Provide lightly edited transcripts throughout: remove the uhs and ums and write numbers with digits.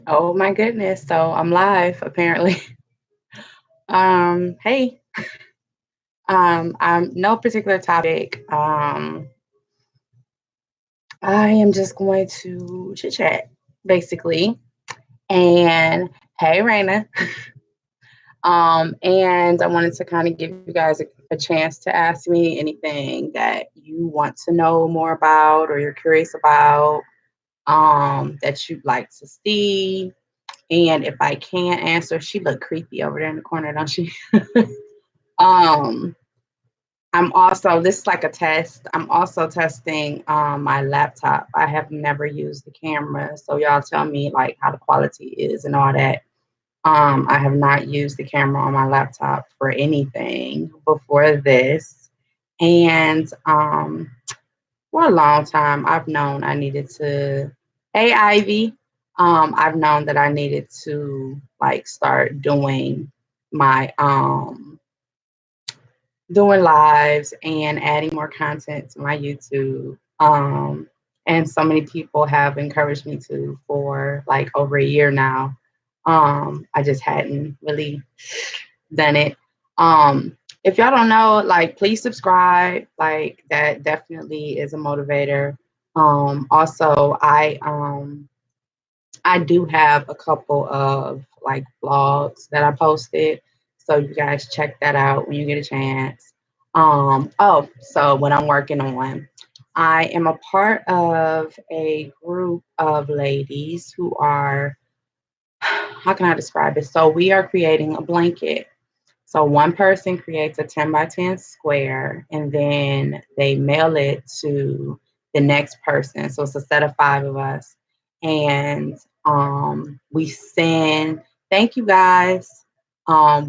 Oh my goodness. So I'm live apparently. Hey. I'm no particular topic. I am just going to chit chat basically. And hey Raina. And I wanted to kind of give you guys a chance to ask me anything that you want to know more about or you're curious about, that you'd like to see. And if I can't answer, she look creepy over there in the corner, don't she? um I'm also, this is like a test. I'm also testing my laptop. I have never used the camera, so y'all tell me like how the quality is and all that. I have not used the camera on my laptop for anything before this, and for a long time I've known I needed to. Hey Ivy, I've known that I needed to like start my doing lives and adding more content to my YouTube. And so many people have encouraged me to for like over a year now. I just hadn't really done it. If y'all don't know, like, please subscribe. Like, that definitely is a motivator. Also, I do have a couple of like vlogs that I posted. So you guys check that out when you get a chance. So what I'm working on, I am a part of a group of ladies who are, how can I describe it? So we are creating a blanket. So one person creates a 10 by 10 square and then they mail it to the next person. So it's a set of five of us. And we send, thank you guys.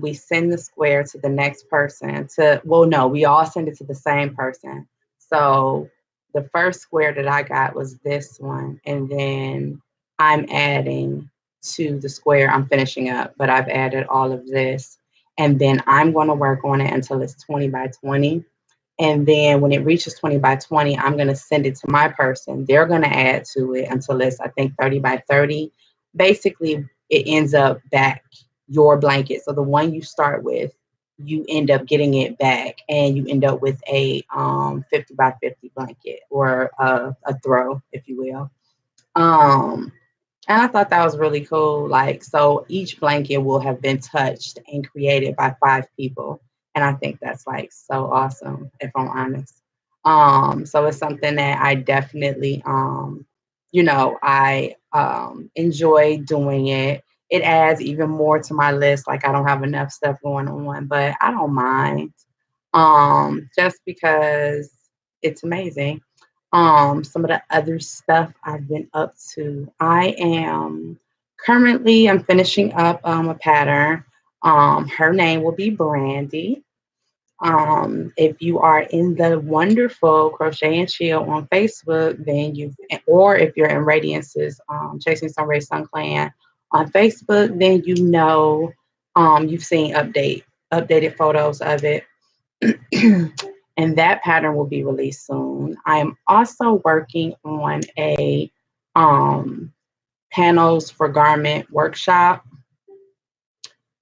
We send the square to the next person well, no, we all send it to the same person. So the first square that I got was this one. And then I'm adding to the square I'm finishing up, but I've added all of this and then I'm going to work on it until it's 20 by 20. And then when it reaches 20 by 20, I'm going to send it to my person. They're going to add to it until it's, I think, 30 by 30. Basically, it ends up back your blanket. So the one you start with, you end up getting it back and you end up with a 50 by 50 blanket or a throw, if you will. Um, and I thought that was really cool. Like, so each blanket will have been touched and created by five people. And I think that's like so awesome, if I'm honest. So it's something that I definitely, I enjoy doing it. It adds even more to my list. Like I don't have enough stuff going on, but I don't mind. Just because it's amazing. Some of the other stuff I've been up to. I'm finishing up a pattern. Her name will be Brandy. If you are in the wonderful Crochet and Chill on Facebook, or if you're in Radiance's Chasing Sunray Sun Clan on Facebook, then you've seen updated photos of it. And that pattern will be released soon. I am also working on a panels for garment workshop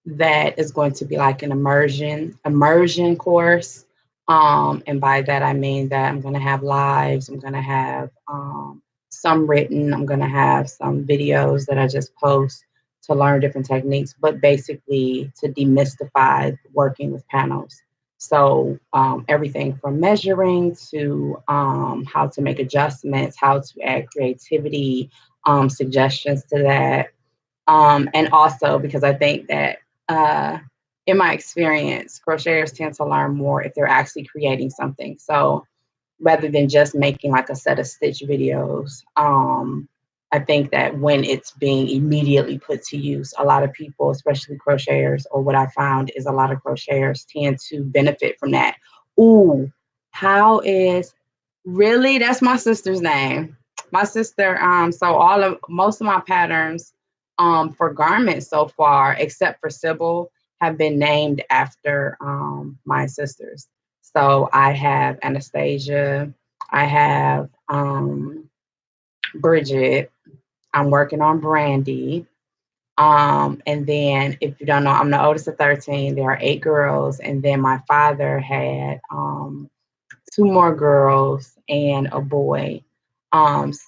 that is going to be like an immersion course. And by that I mean that I'm going to have lives. I'm going to have some written. I'm going to have some videos that I just post to learn different techniques, but basically to demystify working with panels. So everything from measuring to how to make adjustments, how to add creativity, suggestions to that. And also because I think that uh, in my experience, crocheters tend to learn more if they're actually creating something. So rather than just making like a set of stitch videos, I think that when it's being immediately put to use, a lot of people, especially crocheters, or what I found is a lot of crocheters tend to benefit from that. Ooh, how is really? That's my sister's name. My sister, so most of my patterns for garments so far, except for Sybil, have been named after my sisters. So I have Anastasia, I have Bridget. I'm working on Brandy. And then if you don't know, I'm the oldest of 13. There are 8 girls, and then my father had 2 more girls and a boy.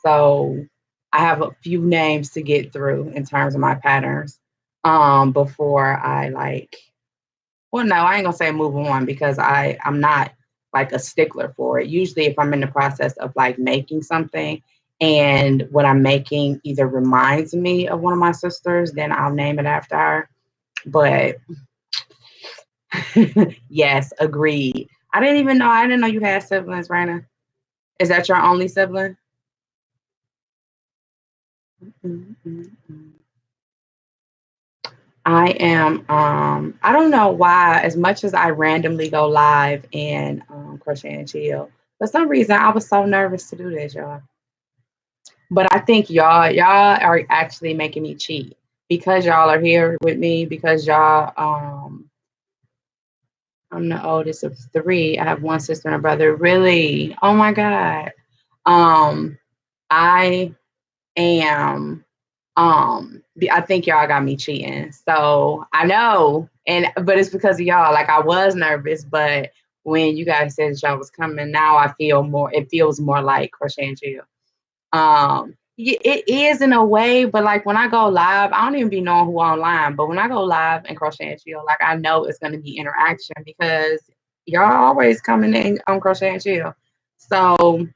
So I have a few names to get through in terms of my patterns. Before I like, well, no, I ain't gonna say move on because I'm not like a stickler for it. Usually, if I'm in the process of like making something and what I'm making either reminds me of one of my sisters, then I'll name it after her. But yes, agreed. I didn't know you had siblings, Raina. Is that your only sibling? Mm-mm-mm. I am. I don't know why. As much as I randomly go live in Crochet and Chill, for some reason I was so nervous to do this, y'all. But I think y'all are actually making me cheat because y'all are here with me. Because y'all, I'm the oldest of 3. I have one sister and a brother. Really? Oh my god. Um, I am I think y'all got me cheating. So I know, but it's because of y'all. Like I was nervous, but when you guys said that y'all was coming, now I feel more. It feels more like Crochet and Chill. It is in a way, but like when I go live, I don't even be knowing who online. But when I go live and Crochet and Chill, like I know it's going to be interaction because y'all always coming in on Crochet and Chill. So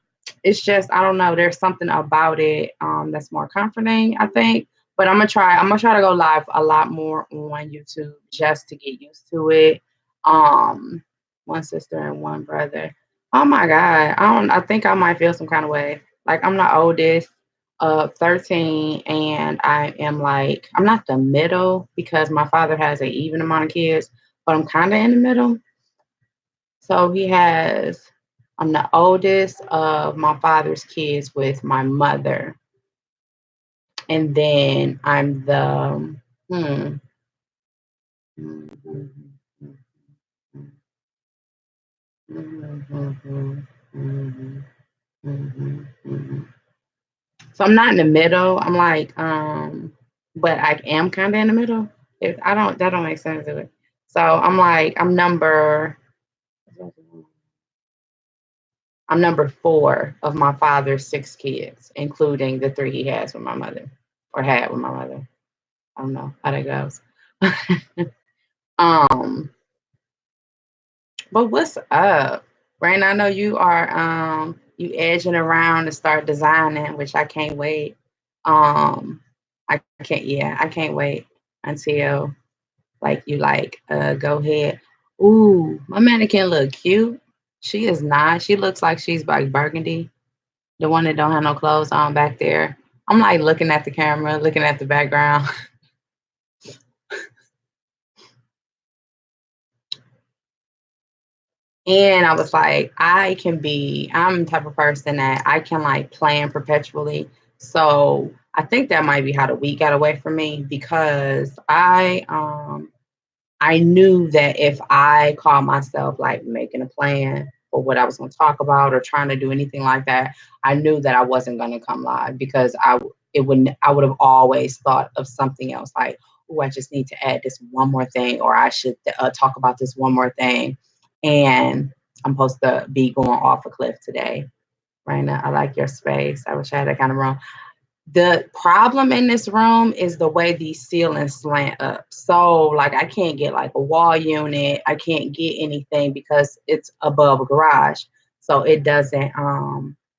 it's just I don't know. There's something about it that's more comforting, I think. But I'm gonna try. I'm gonna try to go live a lot more on YouTube just to get used to it. Um, one sister and one brother. Oh my god, I don't. I think I might feel some kind of way. Like I'm the oldest of 13, and I am like I'm not the middle because my father has an even amount of kids, but I'm kind of in the middle. So he has. I'm the oldest of my father's kids with my mother, and then I'm the hmm. Mhm, mhm, mhm, mhm, mhm, mhm. So I'm not in the middle. I'm like, but I am kind of in the middle. If I don't, that don't make sense to it. So I'm like, I'm number 4 of my father's 6 kids, including the 3 he has with my mother, or had with my mother. I don't know how that goes. um, but what's up, Rain? I know you are you edging around to start designing, which I can't wait. I can't yeah, I can't wait until like you like go ahead. Ooh, my mannequin look cute. She is not. She looks like she's like burgundy, the one that don't have no clothes on back there. I'm like looking at the camera, looking at the background. And I was like, I'm the type of person that I can like plan perpetually. So I think that might be how the week got away from me because I knew that if I called myself like making a plan for what I was going to talk about or trying to do anything like that, I knew that I wasn't going to come live because I would have always thought of something else like, oh, I just need to add this one more thing, or I should talk about this one more thing. And I'm supposed to be going off a cliff today. Right now, I like your space. I wish I had that kind of room. The problem in this room is the way these ceilings slant up. So like I can't get like a wall unit. I can't get anything because it's above a garage. So it doesn't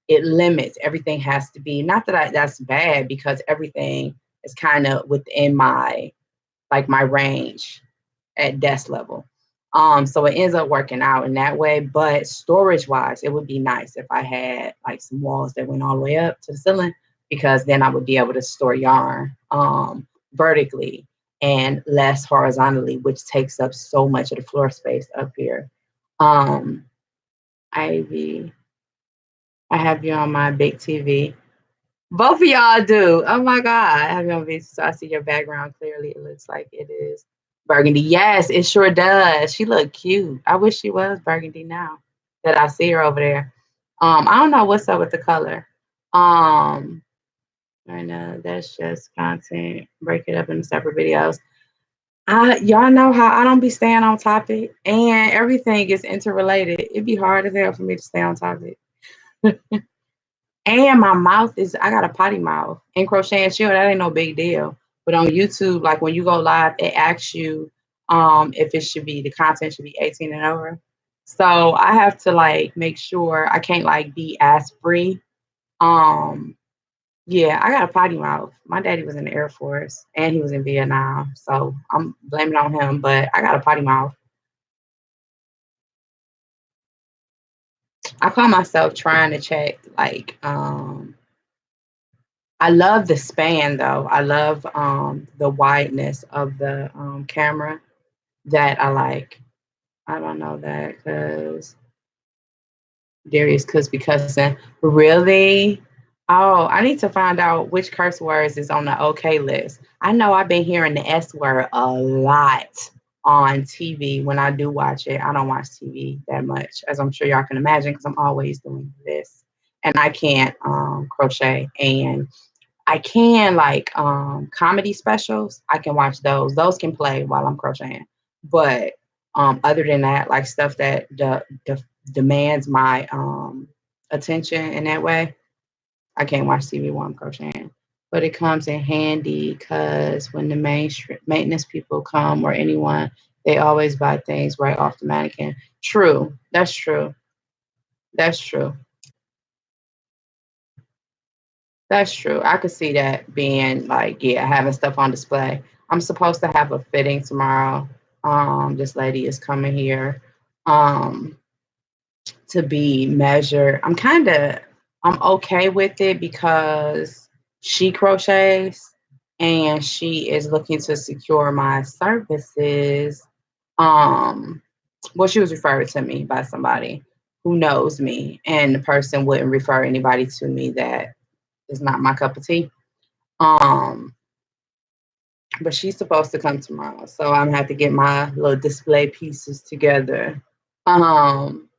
it limits. Everything has to be not that that's bad because everything is kind of within my like my range at desk level. So it ends up working out in that way. But storage wise, it would be nice if I had like some walls that went all the way up to the ceiling because then I would be able to store yarn vertically and less horizontally, which takes up so much of the floor space up here. Um, Ivy, I have you on my big TV. Both of y'all do. Oh my God. I have you on video, so I see your background clearly. It looks like it is burgundy. Yes, it sure does. She look cute. I wish she was burgundy now that I see her over there. I don't know what's up with the color. Um, right now. That's just content. Break it up into separate videos. Y'all know how I don't be staying on topic, and everything is interrelated. It'd be hard as hell for me to stay on topic. And my mouth is, I got a potty mouth. In Crochet and Chill, that ain't no big deal. But on YouTube, like when you go live, it asks you if it should be, the content should be 18 and over. So I have to like make sure I can't like be ass free. Um, yeah, I got a potty mouth. My daddy was in the Air Force and he was in Vietnam. So I'm blaming on him, but I got a potty mouth. I call myself trying to check like I love the span though. I love the wideness of the camera that I like. I don't know that because Darius could be cussing. Really? Oh, I need to find out which curse words is on the okay list. I know I've been hearing the S word a lot on TV when I do watch it. I don't watch TV that much, as I'm sure y'all can imagine, because I'm always doing this. And I can't crochet. And I can like comedy specials. I can watch those. Those can play while I'm crocheting. But other than that, like stuff that demands my attention in that way, I can't watch TV while I'm crocheting. But it comes in handy because when the maintenance people come or anyone, they always buy things right off the mannequin. True. That's true. That's true. That's true. I could see that being like, yeah, having stuff on display. I'm supposed to have a fitting tomorrow. This lady is coming here um to be measured. I'm okay with it because she crochets and she is looking to secure my services. Um well, she was referred to me by somebody who knows me, and the person wouldn't refer anybody to me that is not my cup of tea. Um, but she's supposed to come tomorrow, so I'm gonna have to get my little display pieces together. Um,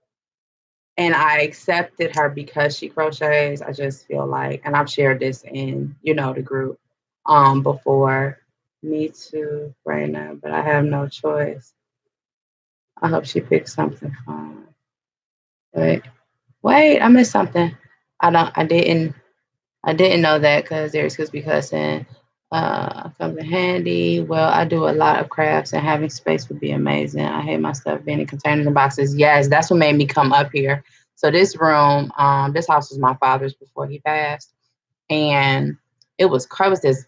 and I accepted her because she crochets. I just feel like, and I've shared this in, the group, before. Me too, right now, but I have no choice. I hope she picks something fun. Wait, I missed something. I didn't know that because there's could be cussing comes in handy. Well, I do a lot of crafts and having space would be amazing. I hate my stuff being in containers and boxes. Yes, that's what made me come up here. So this room, this house was my father's before he passed, and it was this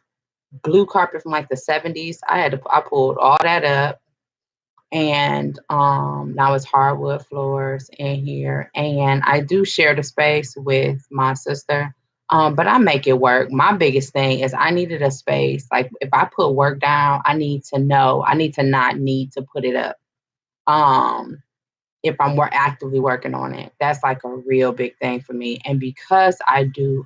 blue carpet from like the 70s. I pulled all that up, and now it's hardwood floors in here, and I do share the space with my sister, but I make it work. My biggest thing is I needed a space, like if I put work down, I need to not need to put it up, if I'm more actively working on it. That's like a real big thing for me. And because I do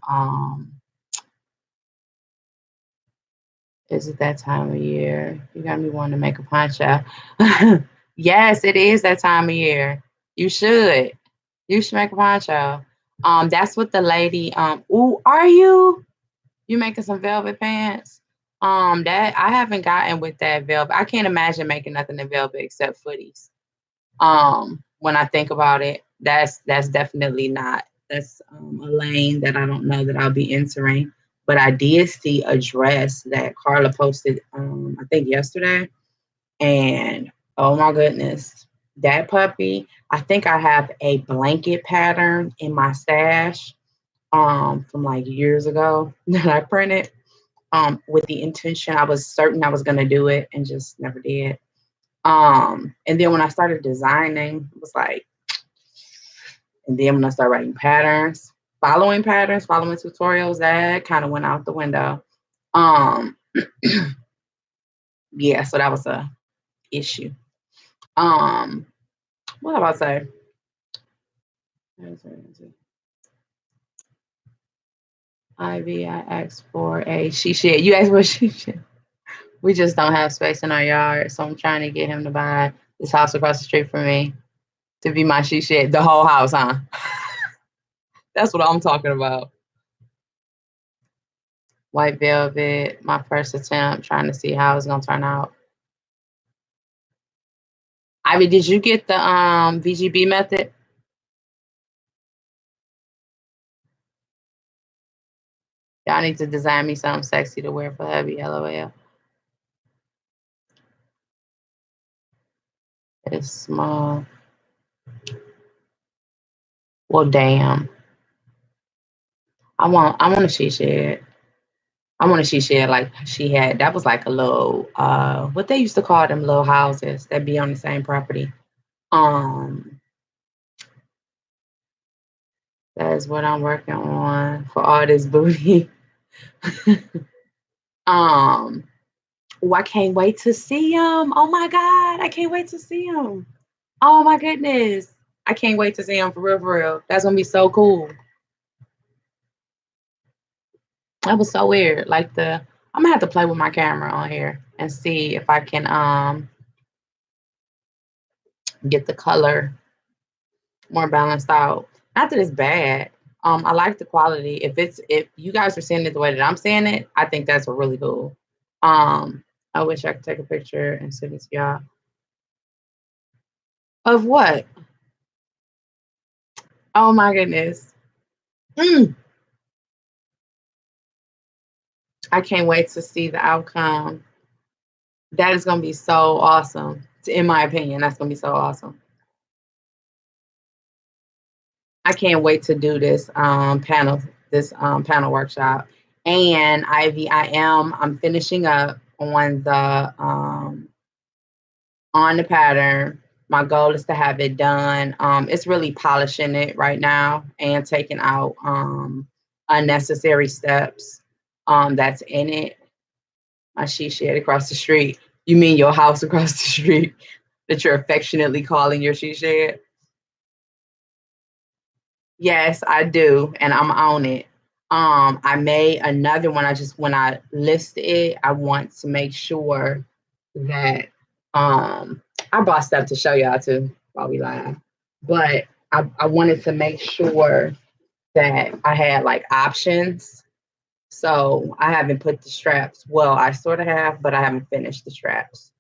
is it that time of year? You got me wanting to make a poncho. Yes, it is that time of year. You should. You should make a poncho. That's what the lady. Ooh, are you? You making some velvet pants? That I haven't gotten with that velvet. I can't imagine making nothing in velvet except footies. When I think about it, that's definitely not. That's a lane that I don't know that I'll be entering. But I did see a dress that Carla posted, I think yesterday, and oh my goodness, that puppy! I think I have a blanket pattern in my stash, from like years ago that I printed, with the intention. I was certain I was gonna do it and just never did. And then when I started designing, it was like, and then when I started writing patterns, following tutorials, that kind of went out the window. Um, yeah, so that was a issue. Um, what about say? Ivy, I asked for a she shed. You asked for a she shed. We just don't have space in our yard, so I'm trying to get him to buy this house across the street from me to be my she shed. The whole house, huh? That's what I'm talking about. White velvet, my first attempt, trying to see how it's gonna turn out. Ivy, did you get the VGB method? Y'all need to design me something sexy to wear for hubby, LOL. It's small. Well, damn. I want a she shed. I want a she shed like she had. That was like a little what they used to call them little houses that be on the same property. Um that is what I'm working on for all this booty. um oh, I can't wait to see him. Oh my god, I can't wait to see him. Oh my goodness. I can't wait to see him for real, for real. That's gonna be so cool. That was so weird. Like I'm gonna have to play with my camera on here and see if I can get the color more balanced out. Not that it's bad. I like the quality. If you guys are seeing it the way that I'm seeing it, I think that's really cool. I wish I could take a picture and send it to y'all. Of what? Oh my goodness. Mm. I can't wait to see the outcome. That is gonna be so awesome. In my opinion, that's gonna be so awesome. I can't wait to do this panel workshop. And Ivy, I'm finishing up on the pattern. My goal is to have it done. It's really polishing it right now and taking out unnecessary steps that's in it. My she shed across the street. You mean your house across the street that you're affectionately calling your she shed? Yes, I do, and I'm on it. I made another one. When I list it, I want to make sure that I bought stuff to show y'all too while we live. But I wanted to make sure that I had like options. So I haven't put the straps. Well, I sort of have, but I haven't finished the straps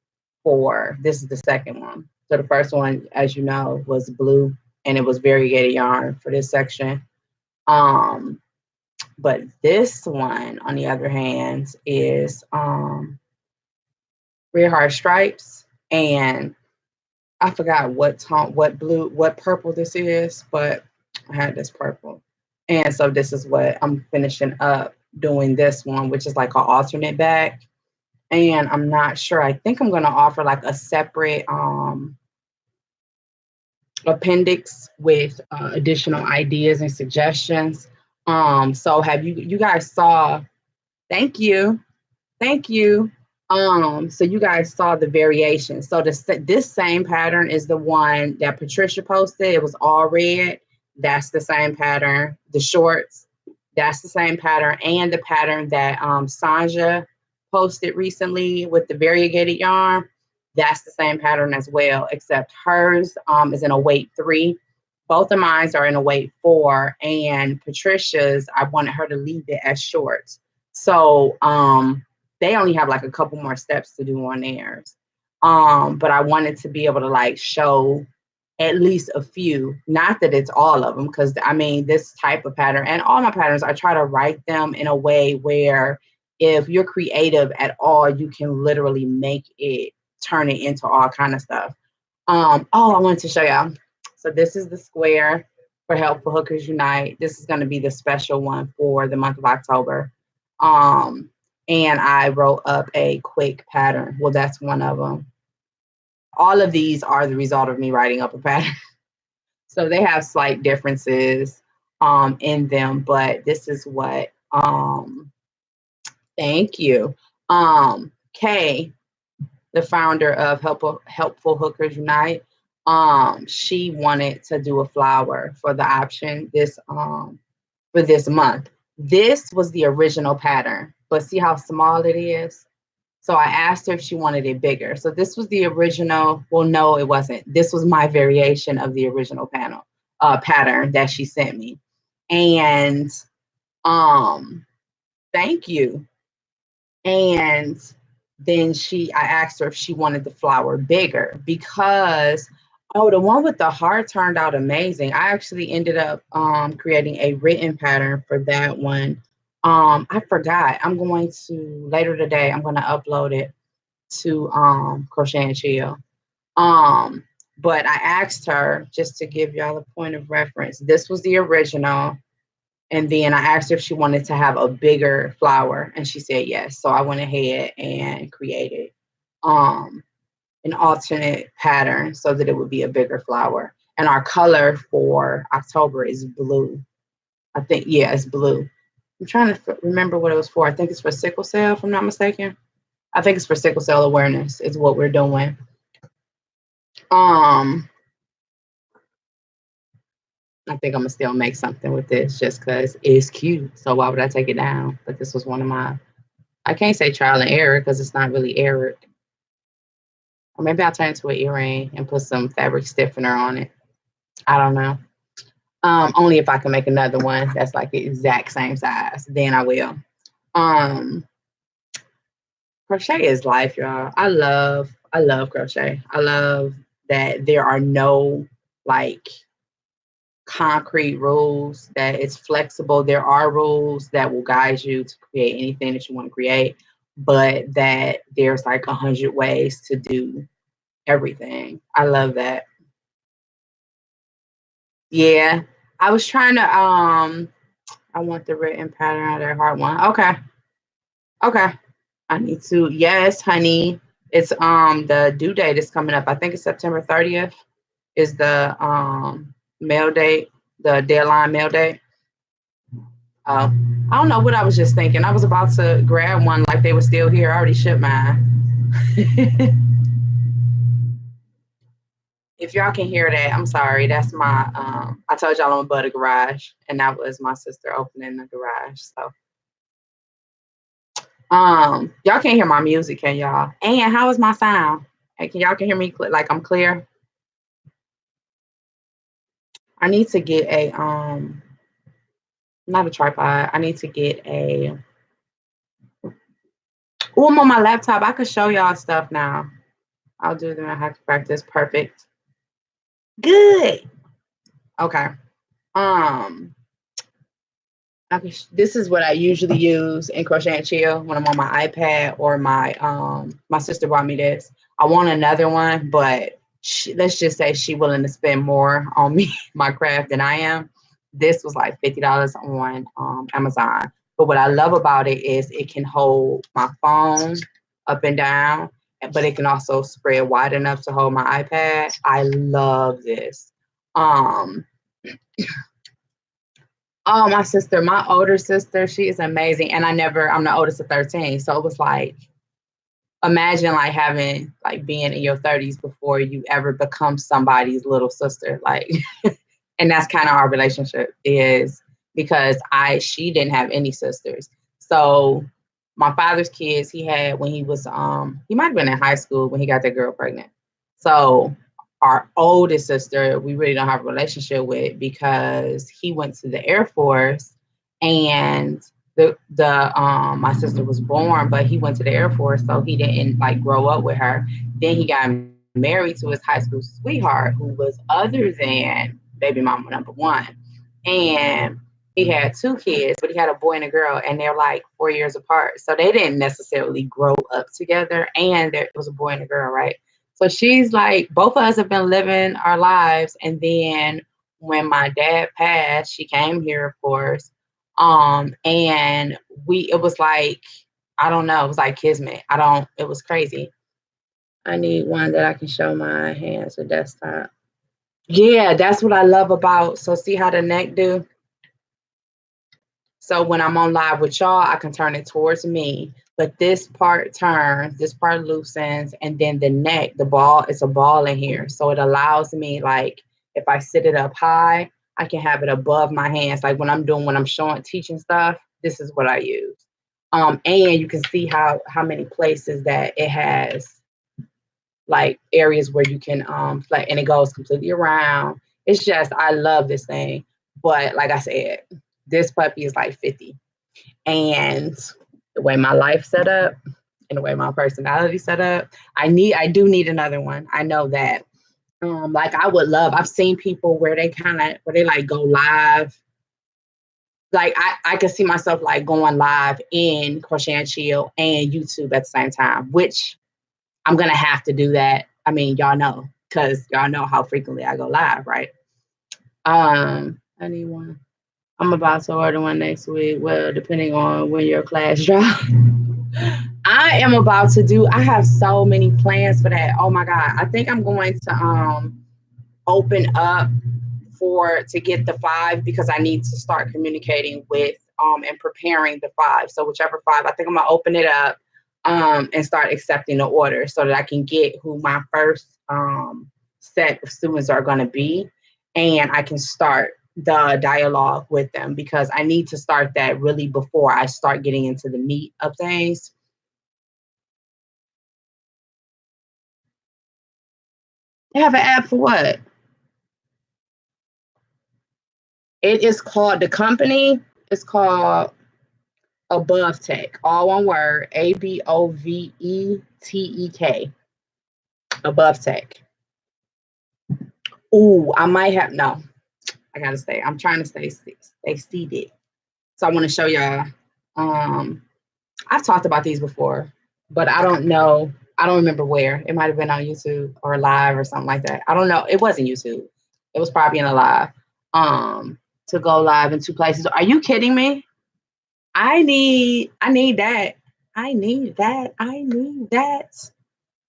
for this is the second one. So the first one, as you know, was blue and it was variegated yarn for this section. Um, but this one, on the other hand, is Red Heart Stripes, and I forgot what tone, what blue, what purple this is, but I had this purple. And so this is what I'm finishing up doing this one, which is like an alternate back. And I'm not sure. I think I'm going to offer like a separate appendix with additional ideas and suggestions. So have you guys saw, thank you. Thank you. So you guys saw the variation. So this same pattern is the one that Patricia posted. It was all red. That's the same pattern. The shorts, that's the same pattern. And the pattern that Sanja posted recently with the variegated yarn, that's the same pattern as well, except hers is in a weight 3. Both of mine are in a weight 4. And Patricia's, I wanted her to leave it as shorts. So they only have like a couple more steps to do on theirs. But I wanted to be able to like show at least a few, not that it's all of them, because I mean, this type of pattern and all my patterns, I try to write them in a way where if you're creative at all, you can literally make it, turn it into all kind of stuff. I wanted to show y'all. So this is the square for Helpful Hookers Unite. This is going to be the special one for the month of October. And I wrote up a quick pattern. Well, that's one of them. All of these are the result of me writing up a pattern. So they have slight differences in them, but this is what, thank you. Kay, the founder of Helpful Hookers Unite, she wanted to do a flower for the option for this month. This was the original pattern, but see how small it is? So I asked her if she wanted it bigger. So this was the original. Well, no, it wasn't. This was my variation of the original pattern that she sent me. And Thank you. And then I asked her if she wanted the flower bigger because, oh, the one with the heart turned out amazing. I actually ended up creating a written pattern for that one. I forgot. I'm going to later today. I'm going to upload it to Crochet and Chill. Um, but I asked her just to give y'all a point of reference. This was the original. And then I asked her if she wanted to have a bigger flower, and she said yes. So I went ahead and created um, an alternate pattern so that it would be a bigger flower. And our color for October is blue. I think, yeah, it's blue. I'm trying to remember what it was for. I think it's for sickle cell, if I'm not mistaken. I think it's for sickle cell awareness is what we're doing. Um, I think I'm gonna still make something with this just because it's cute. So why would I take it down? But this was one of my, I can't say trial and error because it's not really error. Or maybe I'll turn it into an earring and put some fabric stiffener on it. I don't know. Only if I can make another one that's like the exact same size, then I will. Um, Crochet is life, y'all. I love crochet. I love that there are no like concrete rules, that it's flexible. There are rules that will guide you to create anything that you want to create, but that there's like 100 ways to do everything. I love that. Yeah. I was trying to I want the written pattern out of that hard one. Okay. Okay. I need to, yes, honey. It's the due date is coming up. I think it's September 30th is the mail date, the deadline mail date. Oh, I don't know what I was just thinking. I was about to grab one like they were still here. I already shipped mine. If y'all can hear that, I'm sorry. That's my I told y'all I'm above the garage, and that was my sister opening the garage. So y'all can't hear my music, can y'all? And how is my sound? Hey, can hear me like I'm clear? I need to get a not a tripod. I need to get a oh, I'm on my laptop. I could show y'all stuff now. I'll do them. I have to practice. Perfect. Good. Okay. Um, okay, this is what I usually use in Crochet and Chill when I'm on my iPad or my sister bought me this. I want another one, but let's just say she willing to spend more on me my craft than I am. This was like $50 on Amazon. But what I love about it is it can hold my phone up and down, but it can also spread wide enough to hold my iPad. I love this. Um, Oh, my sister, my older sister, she is amazing. And I'm the oldest of 13. So it was like, imagine like having, like being in your 30s before you ever become somebody's little sister. Like, and that's kind of our relationship is because she didn't have any sisters. So my father's kids, he had when he was, he might have been in high school when he got that girl pregnant. So our oldest sister, we really don't have a relationship with because he went to the Air Force and my sister was born, but he went to the Air Force, so he didn't like grow up with her. Then he got married to his high school sweetheart, who was other than baby mama number one. And he had two kids, but he had a boy and a girl, and they're like 4 years apart. So they didn't necessarily grow up together. And there was a boy and a girl, right? So she's like, both of us have been living our lives. And then when my dad passed, she came here, of course. And it was like, I don't know, it was like kismet. It was crazy. I need one that I can show my hands or desktop. Yeah, that's what I love about. So see how the neck do? So when I'm on live with y'all, I can turn it towards me. But this part turns, this part loosens, and then the neck, the ball, it's a ball in here. So it allows me, like, if I sit it up high, I can have it above my hands. Like when I'm showing, teaching stuff, this is what I use. And you can see how many places that it has, like areas where you can like, and it goes completely around. It's just I love this thing. But like I said, this puppy is like 50. And the way my life set up and the way my personality set up, I do need another one. I know that. Like I've seen people where they like go live. Like I could see myself like going live in Crochet and Chill and YouTube at the same time, which I'm gonna have to do that. I mean, because y'all know how frequently I go live, right? I need one. I'm about to order one next week. Well, depending on when your class drops. I am about to do. I have so many plans for that. Oh my god! I think I'm going to open up to get the 5 because I need to start communicating with and preparing the 5. So whichever 5, I think I'm gonna open it up and start accepting the order so that I can get who my first set of students are gonna be, and I can start the dialogue with them because I need to start that really before I start getting into the meat of things. They have an app for what? It is called, the company is called Above Tech, all one word, ABOVETEK, Above Tech. Ooh, I might have, no, I'm trying to stay seated. So I want to show y'all. I've talked about these before, but I don't know. I don't remember where. It might have been on YouTube or live or something like that. I don't know. It wasn't YouTube. It was probably in a live. To go live in 2 places. Are you kidding me? I need that. I need that. I need that.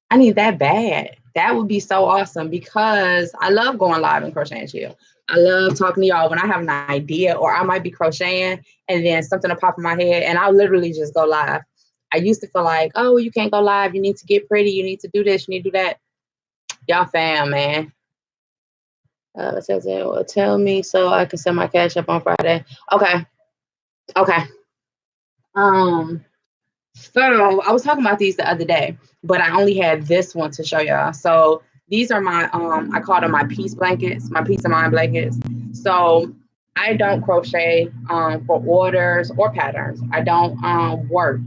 I need that bad. That would be so awesome because I love going live in Crochet and Chill. I love talking to y'all when I have an idea or I might be crocheting and then something will pop in my head and I'll literally just go live. I used to feel like, oh, you can't go live. You need to get pretty. You need to do this. You need to do that. Y'all fam, man. Tell me so I can send my cash up on Friday. Okay. Okay. So I was talking about these the other day, but I only had this one to show y'all. So these are my I call them my peace blankets, my peace of mind blankets. So I don't crochet for orders or patterns. I don't work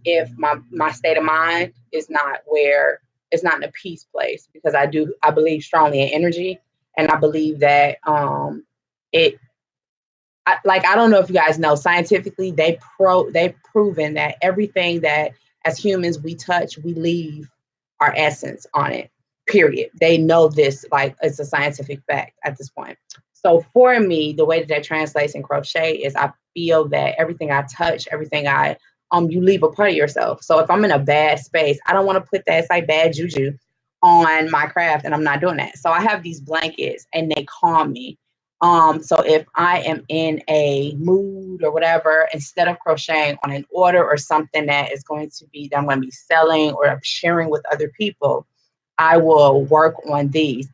if my state of mind is not where it's not in a peace place because I believe strongly in energy and I believe that it I don't know if you guys know scientifically they've proven that everything that as humans we touch we leave our essence on it, period. They know this, like it's a scientific fact at this point. So for me, the way that that translates in crochet is I feel that everything I touch, everything I you leave a part of yourself. So if I'm in a bad space, I don't want to put that, it's like bad juju on my craft and I'm not doing that. So I have these blankets and they calm me. So if I am in a mood or whatever, instead of crocheting on an order or something that is going to be that I'm going to be selling or I'm sharing with other people, I will work on these.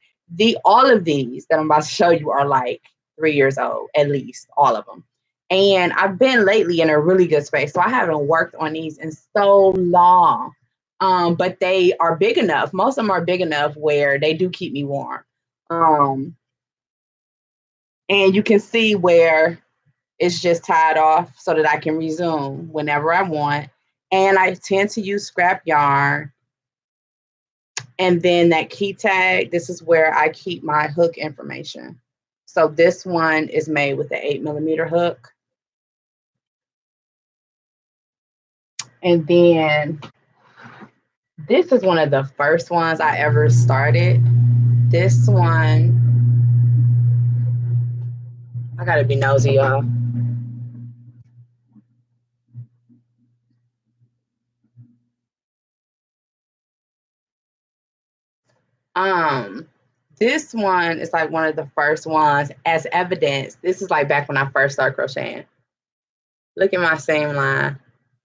All of these that I'm about to show you are like 3 years old, at least all of them. And I've been lately in a really good space. So I haven't worked on these in so long. But they are big enough. Most of them are big enough where they do keep me warm. And you can see where it's just tied off so that I can resume whenever I want. And I tend to use scrap yarn. And then that key tag, this is where I keep my hook information. So this one is made with the 8mm hook. And then this is one of the first ones I ever started. This one, I gotta be nosy, y'all. This one is like one of the first ones as evidence. This is like back when I first started crocheting. Look at my seam line.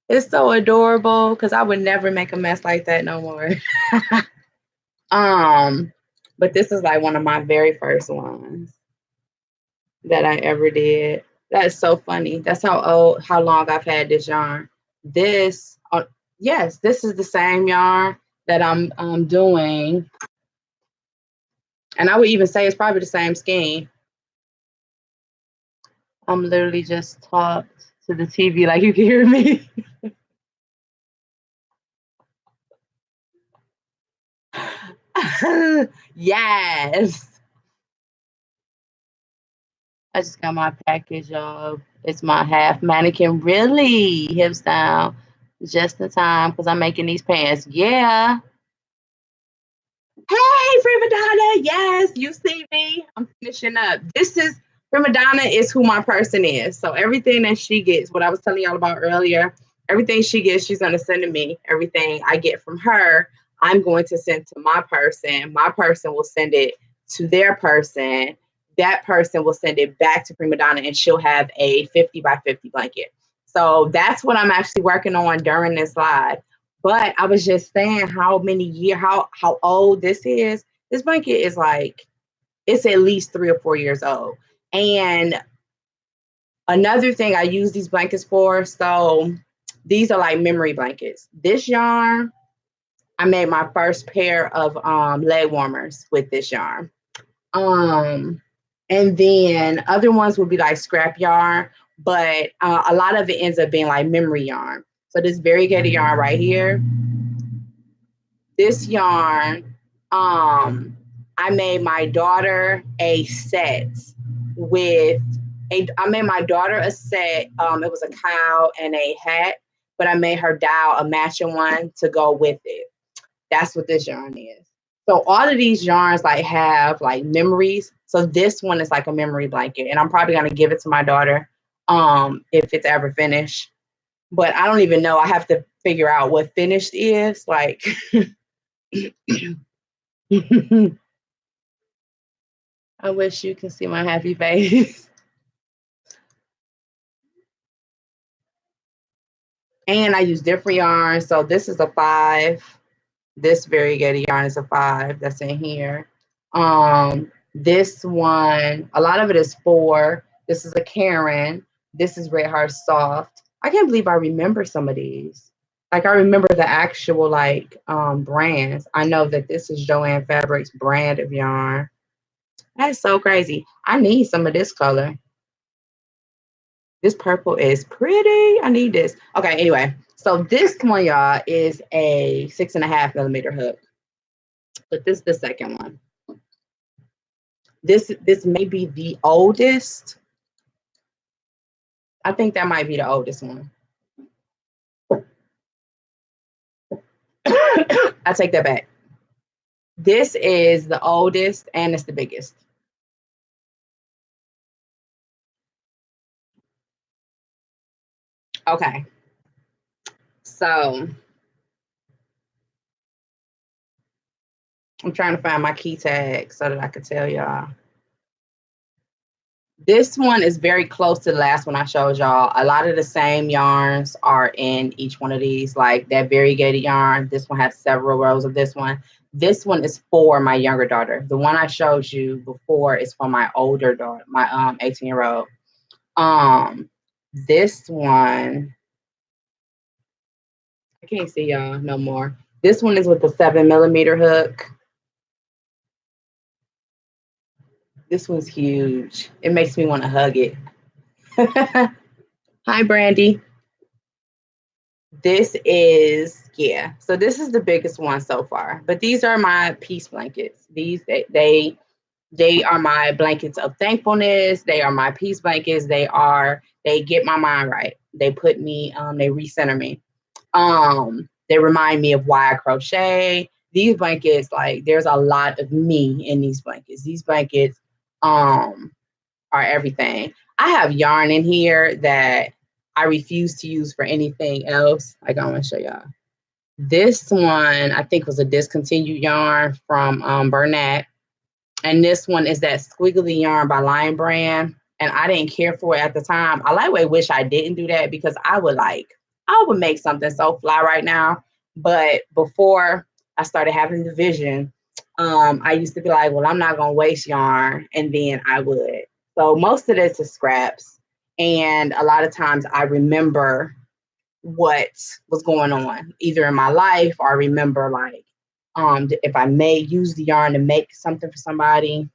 It's so adorable because I would never make a mess like that no more. But this is like one of my very first ones that I ever did. That's so funny. That's how long I've had this yarn. This, yes, this is the same yarn that I'm doing. And I would even say it's probably the same skein. I'm literally just taught to the TV like you can hear me. Yes. I just got my package of it's my half mannequin. Really? Hips down. Just in time because I'm making these pants. Yeah. Hey, Prima Donna. Yes, you see me. I'm finishing up. This is Prima Donna is who my person is. So everything that she gets, what I was telling y'all about earlier, everything she gets, she's gonna send to me. Everything I get from her, I'm going to send to my person. My person will send it to their person. That person will send it back to Prima Donna, and she'll have a 50 by 50 blanket. So that's what I'm actually working on during this live. But I was just saying how many years, how old this is. This blanket is like it's at least 3 or 4 years old. And another thing I use these blankets for, so these are like memory blankets. This yarn, I made my first pair of leg warmers with this yarn. And then other ones would be like scrap yarn, but a lot of it ends up being like memory yarn. So this variegated yarn right here, this yarn, I made my daughter a set with I made my daughter a set. It was a cow and a hat, but I made her dye a matching one to go with it. That's what this yarn is. So all of these yarns like have like memories. So this one is like a memory blanket, and I'm probably gonna give it to my daughter if it's ever finished. But I don't even know. I have to figure out what finished is. Like I wish you can see my happy face. And I use different yarns. So this is a 5. This variegated yarn is a 5 that's in here. This one, a lot of it is 4. This is a Karen. This is Red Heart Soft. I can't believe I remember some of these. Like I remember the actual like brands. I know that this is Joanne Fabrics brand of yarn. That's so crazy. I need some of this color. This purple is pretty. I need this. Okay, anyway. So this one, y'all, is a 6.5 millimeter hook. But this is the second one. This may be the oldest. I think that might be the oldest one. I take that back. This is the oldest and it's the biggest. Okay. So I'm trying to find my key tag so that I can tell y'all. This one is very close to the last one I showed y'all. A lot of the same yarns are in each one of these, like that variegated yarn. This one has several rows of this one. This one is for my younger daughter. The one I showed you before is for my older daughter, my 18-year-old. This one, I can't see y'all no more. This one is with the 7 millimeter hook. This one's huge. It makes me want to hug it. Hi, Brandy. This is, yeah. So this is the biggest one so far. But these are my peace blankets. These they are my blankets of thankfulness. They are my peace blankets. They get my mind right. They put me, they recenter me. They remind me of why I crochet. These blankets, like there's a lot of me in these blankets. These blankets are everything. I have yarn in here that I refuse to use for anything else. Like I want to show y'all. This one I think was a discontinued yarn from Bernat. And this one is that squiggly yarn by Lion Brand. And I didn't care for it at the time. I lightweight wish I didn't do that because I would make something so fly right now. But before I started having the vision, I used to be like, well, I'm not gonna waste yarn, and then I would. So most of this is scraps. And a lot of times I remember what was going on, either in my life or I remember like if I may use the yarn to make something for somebody.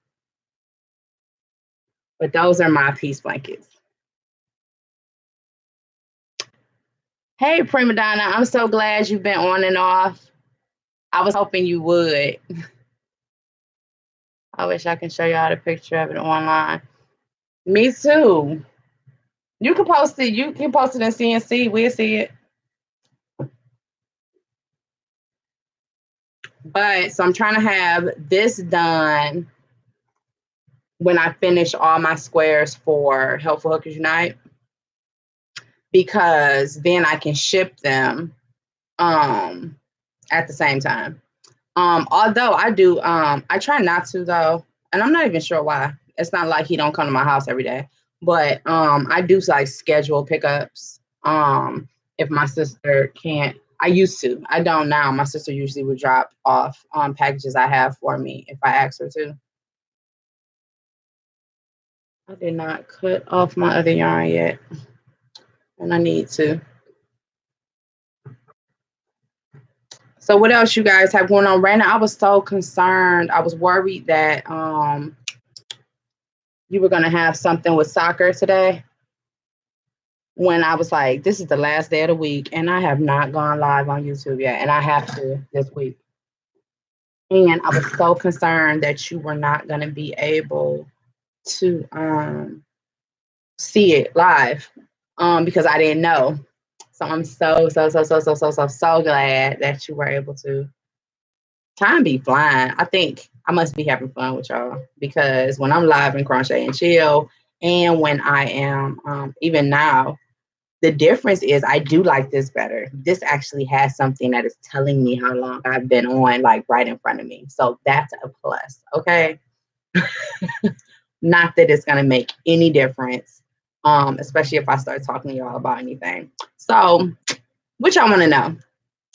But those are my peace blankets. Hey, Prima Donna, I'm so glad you've been on and off. I was hoping you would. I wish I can show y'all the picture of it online. Me too. You can post it. You can post it in CNC. We'll see it. But so I'm trying to have this done when I finish all my squares for Helpful Hookers Unite, because then I can ship them at the same time. Although I do, I try not to though, and I'm not even sure why. It's not like he don't come to my house every day, but I do like schedule pickups. If my sister can't, I used to. I don't now. My sister usually would drop off packages I have for me if I ask her to. I did not cut off my other yarn yet, and I need to. So what else you guys have going on? Right now, I was so concerned. I was worried that you were gonna have something with soccer today. When I was like, this is the last day of the week, and I have not gone live on YouTube yet, and I have to this week. And I was so concerned that you were not gonna be able to see it live because I didn't know. So I'm so glad that you were able to. Time be flying. I think I must be having fun with y'all because when I'm live in Crochet and Chill, and when I am even now, the difference is I do like this better. This actually has something that is telling me how long I've been on, like right in front of me. So that's a plus. Okay. Not that it's gonna make any difference, especially if I start talking to y'all about anything. So, what y'all want to know?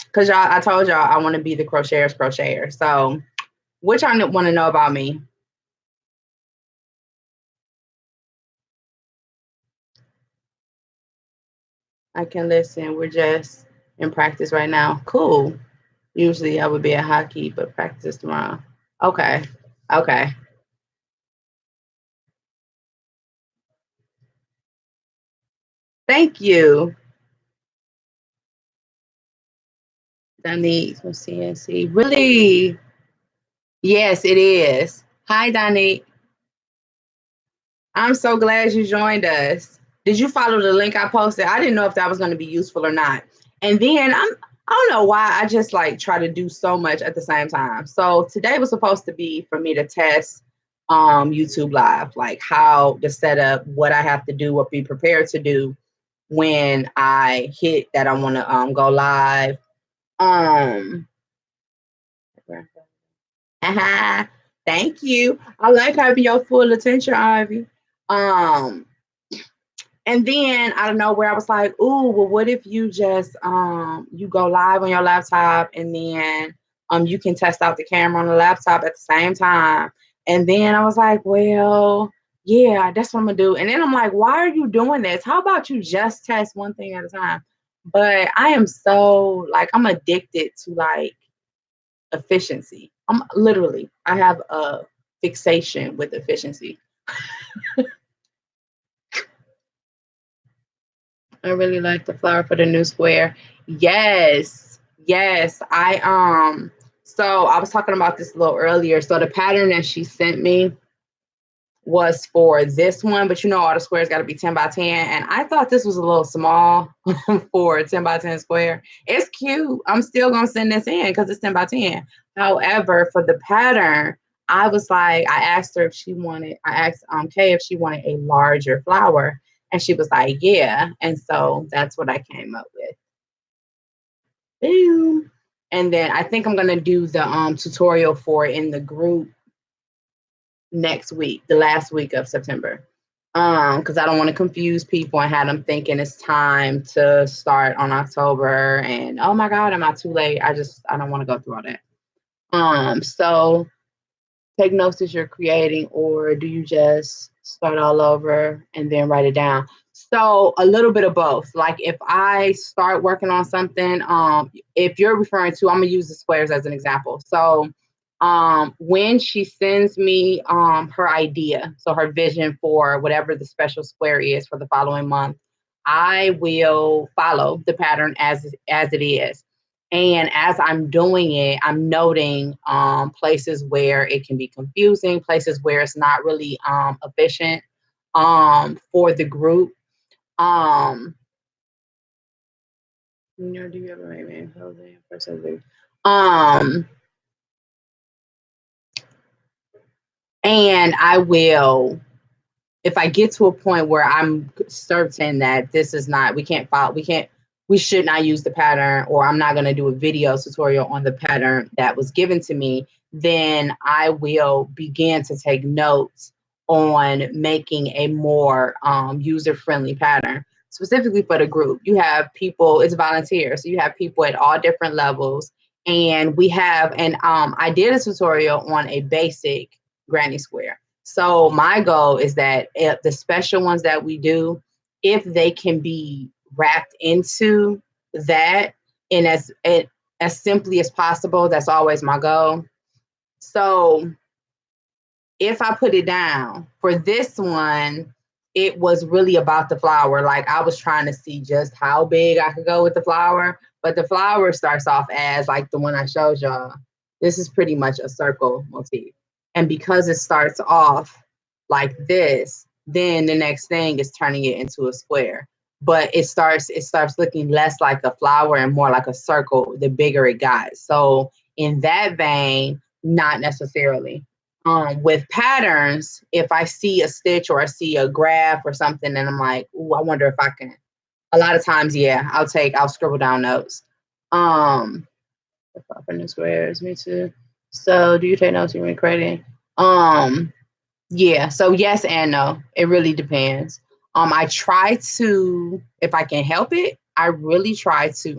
Because y'all, I told y'all I want to be the crocheter. So, what y'all want to know about me? I can listen. We're just in practice right now. Cool. Usually I would be at hockey, but practice tomorrow. Okay. Okay. Thank you. Donique from CNC. Really? Yes, it is. Hi, Donique. I'm so glad you joined us. Did you follow the link I posted? I didn't know if that was going to be useful or not. And then I don't know why I just like try to do so much at the same time. So today was supposed to be for me to test YouTube Live, like how to set up, what I have to do, what be prepared to do when I hit that I want to go live. Thank you. I like having your full attention, Ivy. Um, and then I don't know where I was like, ooh, well, what if you just you go live on your laptop and then you can test out the camera on the laptop at the same time. And then I was like, well, yeah, that's what I'm gonna do. And then I'm like, why are you doing this? How about you just test one thing at a time? But I am so like I'm addicted to like efficiency. I'm literally, I have a fixation with efficiency. I really like the flower for the new square. Yes, yes. So I was talking about this a little earlier. So the pattern that she sent me was for this one, but you know all the squares got to be 10 by 10. And I thought this was a little small for a 10 by 10 square. It's cute. I'm still gonna send this in because it's 10 by 10. However, for the pattern, I was like, I asked her if she wanted, I asked Kay if she wanted a larger flower. And she was like, yeah. And so that's what I came up with. Boom. And then I think I'm gonna do the tutorial for it in the group next week, the last week of September. Because I don't want to confuse people and have them thinking it's time to start on October and oh my God, am I too late? I don't want to go through all that. So take notes as you're creating, or do you just start all over and then write it down? So a little bit of both. Like if I start working on something, if you're referring to, I'm gonna use the squares as an example. So when she sends me her idea, so her vision for whatever the special square is for the following month, I will follow the pattern as it is. And as I'm doing it, I'm noting places where it can be confusing, places where it's not really efficient for the group. Um, do you ever make man clothing? Um, and I will, if I get to a point where I'm certain that this is not, we should not use the pattern, or I'm not going to do a video tutorial on the pattern that was given to me, then I will begin to take notes on making a more user-friendly pattern, specifically for the group. You have people, it's volunteers, so you have people at all different levels. And I did a tutorial on a basic granny square. So my goal is that if the special ones that we do, if they can be wrapped into that in as simply as possible, that's always my goal. So if I put it down for this one, it was really about the flower. Like, I was trying to see just how big I could go with the flower, but the flower starts off as like the one I showed y'all. This is pretty much a circle motif. And because it starts off like this, then the next thing is turning it into a square. But it starts looking less like a flower and more like a circle the bigger it got. So in that vein, not necessarily. With patterns, if I see a stitch or I see a graph or something, and I'm like, ooh, I wonder if I can. A lot of times, yeah, I'll scribble down notes. The squares, me too. So, do you take notes when you're creating? Yeah. So yes and no. It really depends. I try to, if I can help it, I really try to.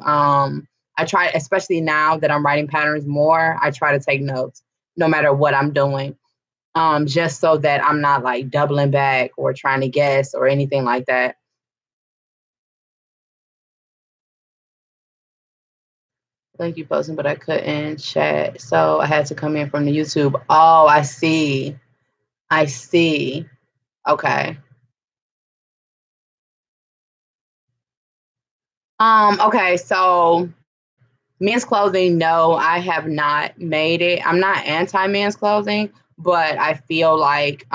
I try, especially now that I'm writing patterns more. I try to take notes, no matter what I'm doing, just so that I'm not like doubling back or trying to guess or anything like that. Thank you posting, but I couldn't chat, so I had to come in from the YouTube. Oh, I see. I see. Okay. Okay, so men's clothing, no, I have not made it. I'm not anti men's clothing, but I feel like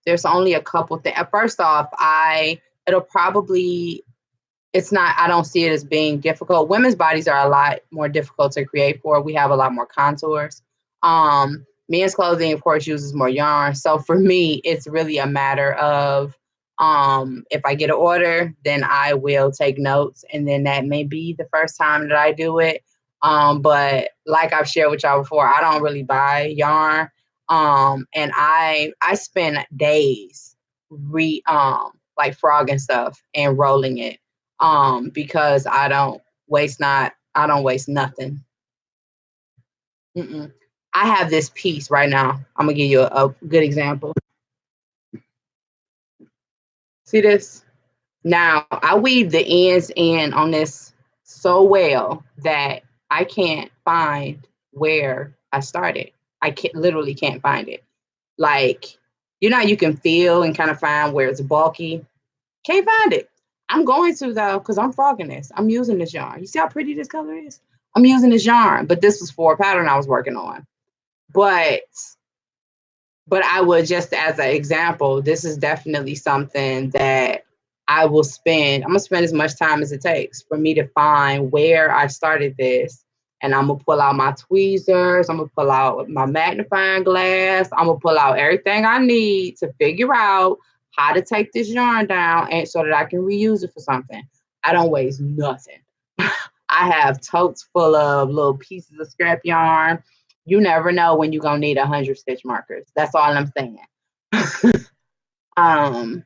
there's only a couple things. First off, it'll probably it's not, I don't see it as being difficult. Women's bodies are a lot more difficult to create for. We have a lot more contours. Men's clothing, of course, uses more yarn. So for me, it's really a matter of if I get an order, then I will take notes, and then that may be the first time that I do it. But like I've shared with y'all before, I don't really buy yarn. And I spend days like frogging stuff and rolling it, because I don't waste nothing. Mm-mm. I have this piece right now. I'm gonna give you a good example. See this? Now I weave the ends in on this so well that I can't find where I started. I literally can't find it. Like, you can feel and kind of find where it's bulky. Can't find it. I'm going to, though, because I'm frogging this. I'm using this yarn. You see how pretty this color is? I'm using this yarn, but this was for a pattern I was working on. But I would, just as an example, this is definitely something that I'm gonna spend as much time as it takes for me to find where I started this. And I'm gonna pull out my tweezers, I'm gonna pull out my magnifying glass, I'm gonna pull out everything I need to figure out how to take this yarn down, and so that I can reuse it for something. I don't waste nothing. I have totes full of little pieces of scrap yarn. You never know when you're gonna need 100 stitch markers. That's all I'm saying. um,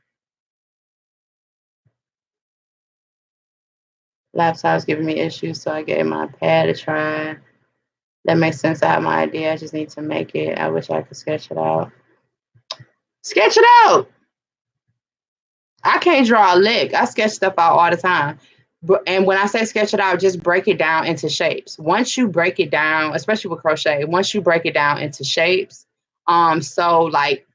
Laptop's giving me issues, so I gave my pad a try. That makes sense. I have my idea. I just need to make it. I wish I could sketch it out. Sketch it out. I can't draw a lick. I sketch stuff out all the time. And when I say sketch it out, just break it down into shapes. Once you break it down, especially with crochet, once you break it down into shapes, so like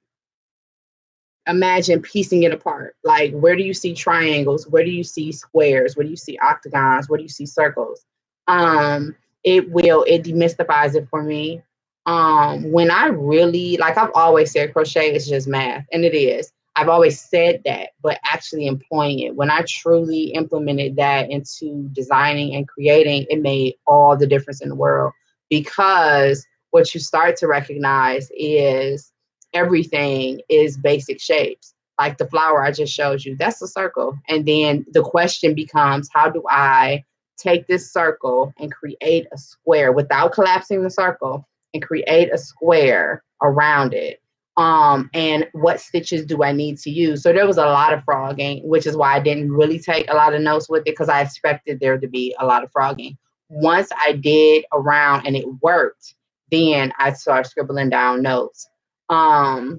imagine piecing it apart. Like, where do you see triangles? Where do you see squares? Where do you see octagons? Where do you see circles? It demystifies it for me. When I really, like, I've always said crochet is just math, and it is. I've always said that, but actually employing it, when I truly implemented that into designing and creating, it made all the difference in the world, because what you start to recognize is everything is basic shapes. Like the flower I just showed you, that's a circle. And then the question becomes, how do I take this circle and create a square without collapsing the circle, and create a square around it? And what stitches do I need to use? So there was a lot of frogging, which is why I didn't really take a lot of notes with it, because I expected there to be a lot of frogging. Once I did around and it worked, then I started scribbling down notes. That's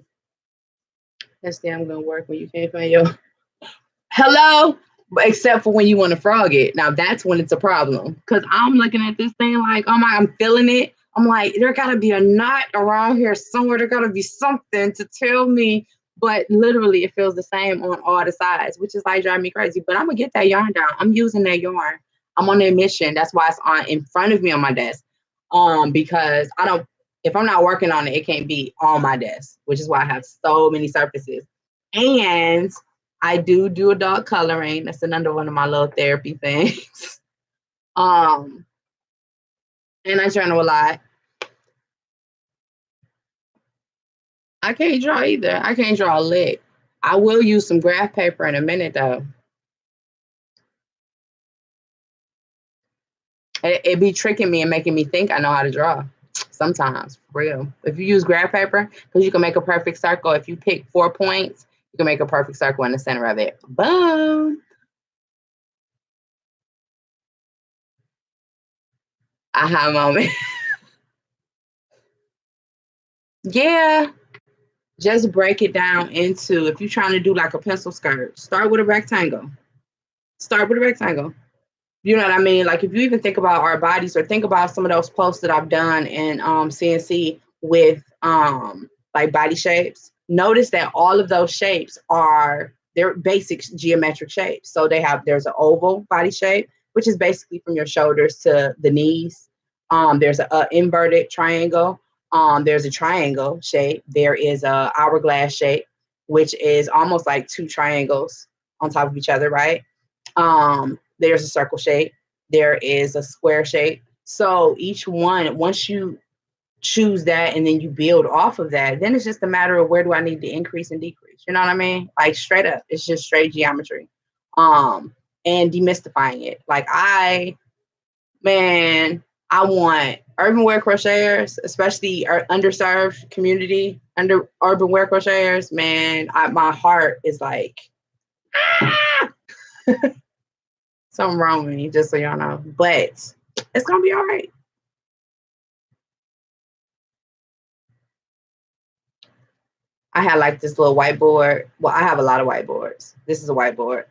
damn gonna work when you can't find your hello, except for when you want to frog it. Now that's when it's a problem, because I'm looking at this thing like, oh my, I'm feeling it. I'm like, there gotta be a knot around here somewhere. There gotta be something to tell me. But literally, it feels the same on all the sides, which is like driving me crazy. But I'm gonna get that yarn down. I'm using that yarn. I'm on a mission. That's why it's on in front of me on my desk. Because I don't. If I'm not working on it, it can't be on my desk, which is why I have so many surfaces. And I do adult coloring. That's another one of my little therapy things. And I journal a lot. I can't draw either. I can't draw a lick. I will use some graph paper in a minute though. It be tricking me and making me think I know how to draw. Sometimes, for real. If you use graph paper, because you can make a perfect circle. If you pick 4 points, you can make a perfect circle in the center of it. Boom. Aha moment. Yeah. Just break it down into, if you're trying to do like a pencil skirt, start with a rectangle. Start with a rectangle. You know what I mean? Like, if you even think about our bodies, or think about some of those posts that I've done in CNC with like body shapes, notice that all of those shapes are they're basic geometric shapes. So there's an oval body shape, which is basically from your shoulders to the knees. There's a inverted triangle. There's a triangle shape. There is a hourglass shape, which is almost like two triangles on top of each other, right? There's a circle shape. There is a square shape. So each one, once you choose that and then you build off of that, then it's just a matter of where do I need to increase and decrease. You know what I mean? Like, straight up, it's just straight geometry. And demystifying it. Like, I want urban wear crocheters, especially our underserved community, under urban wear crocheters. Man, my heart is like, ah! Something wrong with me, just so y'all know. But it's gonna be all right. I had like this little whiteboard. Well, I have a lot of whiteboards. This is a whiteboard.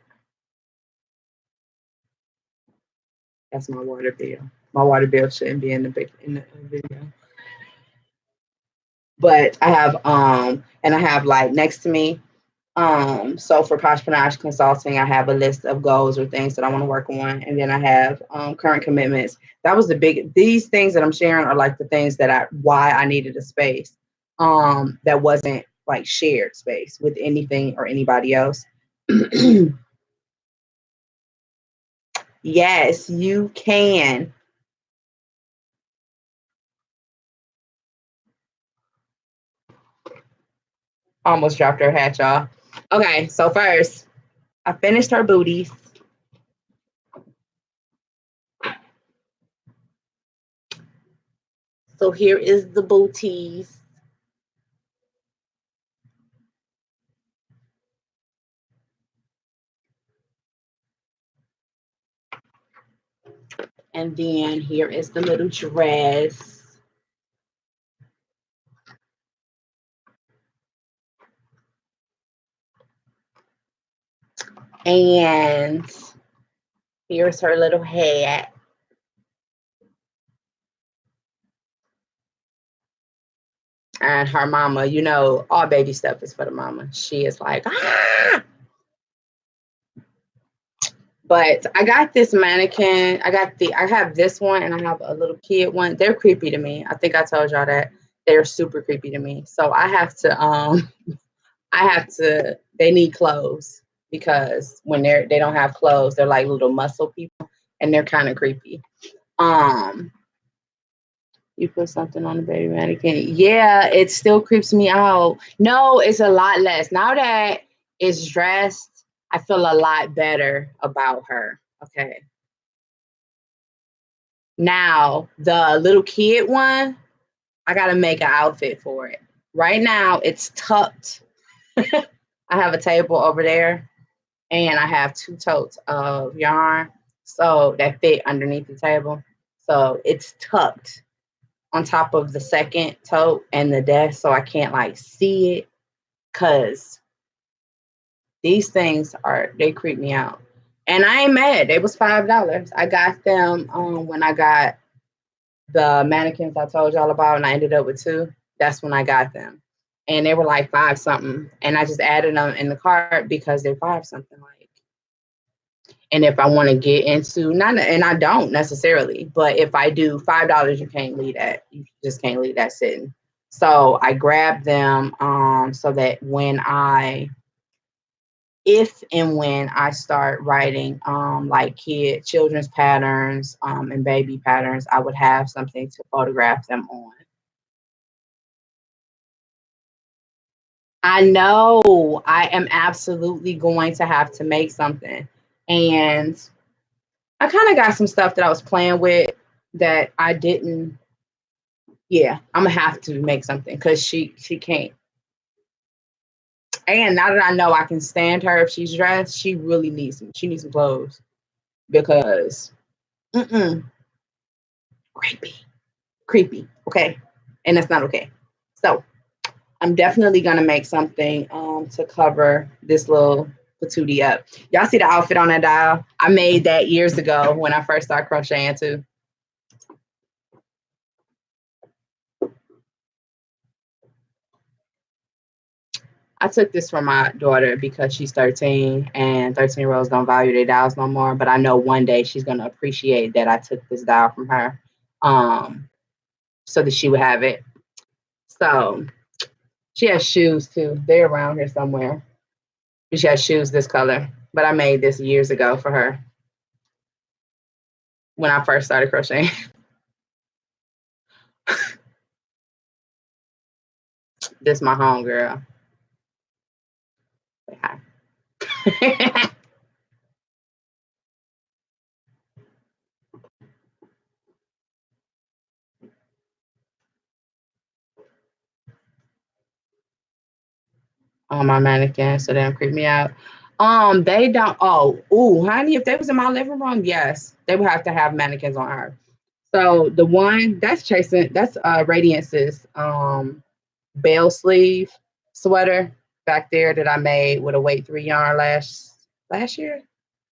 That's my water bill. My water bill shouldn't be in the video. But I have and I have like next to me. So for Posh Panache Consulting, I have a list of goals or things that I want to work on, and then I have current commitments. That was these things that I'm sharing are like the things that why I needed a space that wasn't like shared space with anything or anybody else. Yes, you can. Almost dropped her hat, y'all. Okay, so first, I finished her booties. So here is the booties. And then here is the little dress. And here's her little hat. And her mama, you know, all baby stuff is for the mama. She is like, ah! But I got this mannequin. I have this one and I have a little kid one. They're creepy to me. I think I told y'all that. They're super creepy to me. So they need clothes because when they don't have clothes, they're like little muscle people and they're kind of creepy. Um, you put something on the baby mannequin. Yeah, it still creeps me out. No, it's a lot less. Now that it's dressed, I feel a lot better about her. Okay. Now, the little kid one, I got to make an outfit for it. Right now, it's tucked. I have a table over there and I have 2 totes of yarn so that fit underneath the table. So it's tucked on top of the second tote and the desk so I can't like see it because these things they creep me out. And I ain't mad. They was $5. I got them when I got the mannequins I told y'all about and I ended up with 2. That's when I got them. And they were like 5 something. And I just added them in the cart because they're 5 something like. And if I want to get into and I don't necessarily, but if I do $5, you can't leave that. You just can't leave that sitting. So I grabbed them so that if and when I start writing like children's patterns and baby patterns, I would have something to photograph them on. I know I am absolutely going to have to make something. And I kind of got some stuff that I was playing with that I didn't. Yeah, I'm gonna have to make something because she can't. And now that I know I can stand her if she's dressed, she really needs some clothes because creepy, creepy. Okay, and that's not okay. So I'm definitely gonna make something to cover this little patootie up. Y'all see the outfit on that dial? I made that years ago when I first started crocheting too. I took this from my daughter because she's 13 and 13-year-olds don't value their dials no more. But I know one day she's gonna appreciate that I took this dial from her, so that she would have it. So she has shoes too. They're around here somewhere. She has shoes this color, but I made this years ago for her when I first started crocheting. This my home girl. Say hi. On my mannequin, so they don't creep me out. They don't. Oh, ooh, honey, if they was in my living room, yes, they would have to have mannequins on her. So the one that's chasing, that's Radiance's bell sleeve sweater back there that I made with a weight 3 yarn last year.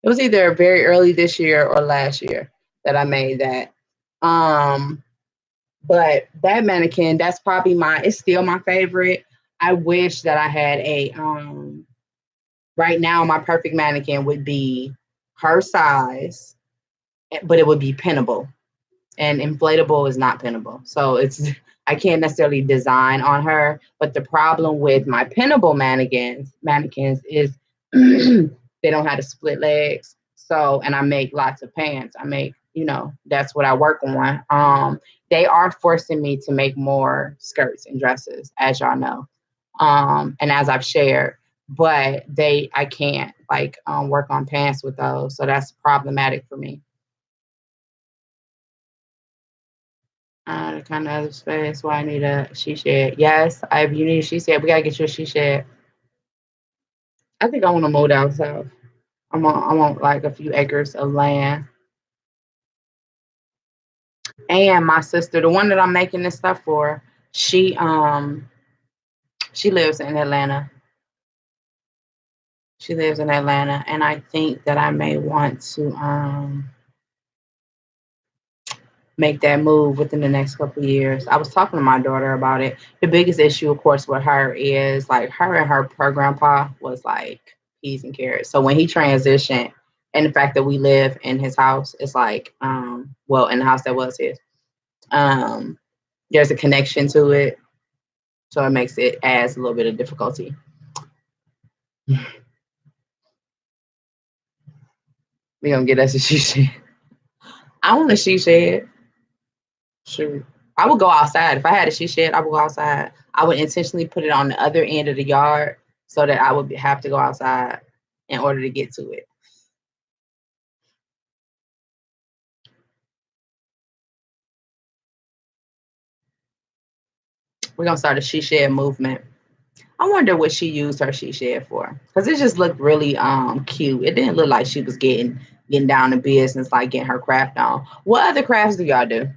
It was either very early this year or last year that I made that. But that mannequin, that's probably it's still my favorite. I wish that I had right now my perfect mannequin would be her size, but it would be pinnable. And inflatable is not pinnable. So I can't necessarily design on her. But the problem with my pinnable mannequins is they don't have the split legs. So, and I make lots of pants. That's what I work on. They are forcing me to make more skirts and dresses, as y'all know. And as I've shared, but I can't work on pants with those. So that's problematic for me. The kind of other space why I need a she shed. Yes, if you need a she shed, we gotta get you a she shed. I think I want to mow down south. I want like a few acres of land. And my sister, the one that I'm making this stuff for, she lives in Atlanta. She lives in Atlanta, and I think that I may want to make that move within the next couple of years. I was talking to my daughter about it. The biggest issue, of course, with her is like her and her grandpa was like peas and carrots. So when he transitioned, and the fact that we live in his house, it's like, well, in the house that was his, um, there's a connection to it, so it makes it adds a little bit of difficulty. We gonna get us a she shed. I want a she shed. Shoot. I would go outside. If I had a she shed, I would go outside. I would intentionally put it on the other end of the yard so that I would have to go outside in order to get to it. We're gonna start a she shed movement. I wonder what she used her she shed for. Because it just looked really cute. It didn't look like she was getting down to business, like getting her craft on. What other crafts do y'all do?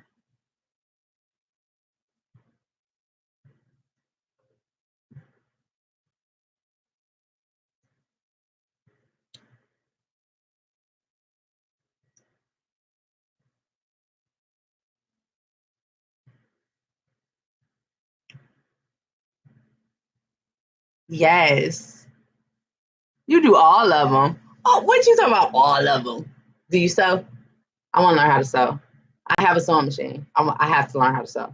Yes. You do all of them. Oh, what you talking about? All of them. Do you sew? I want to learn how to sew. I have a sewing machine. I have to learn how to sew.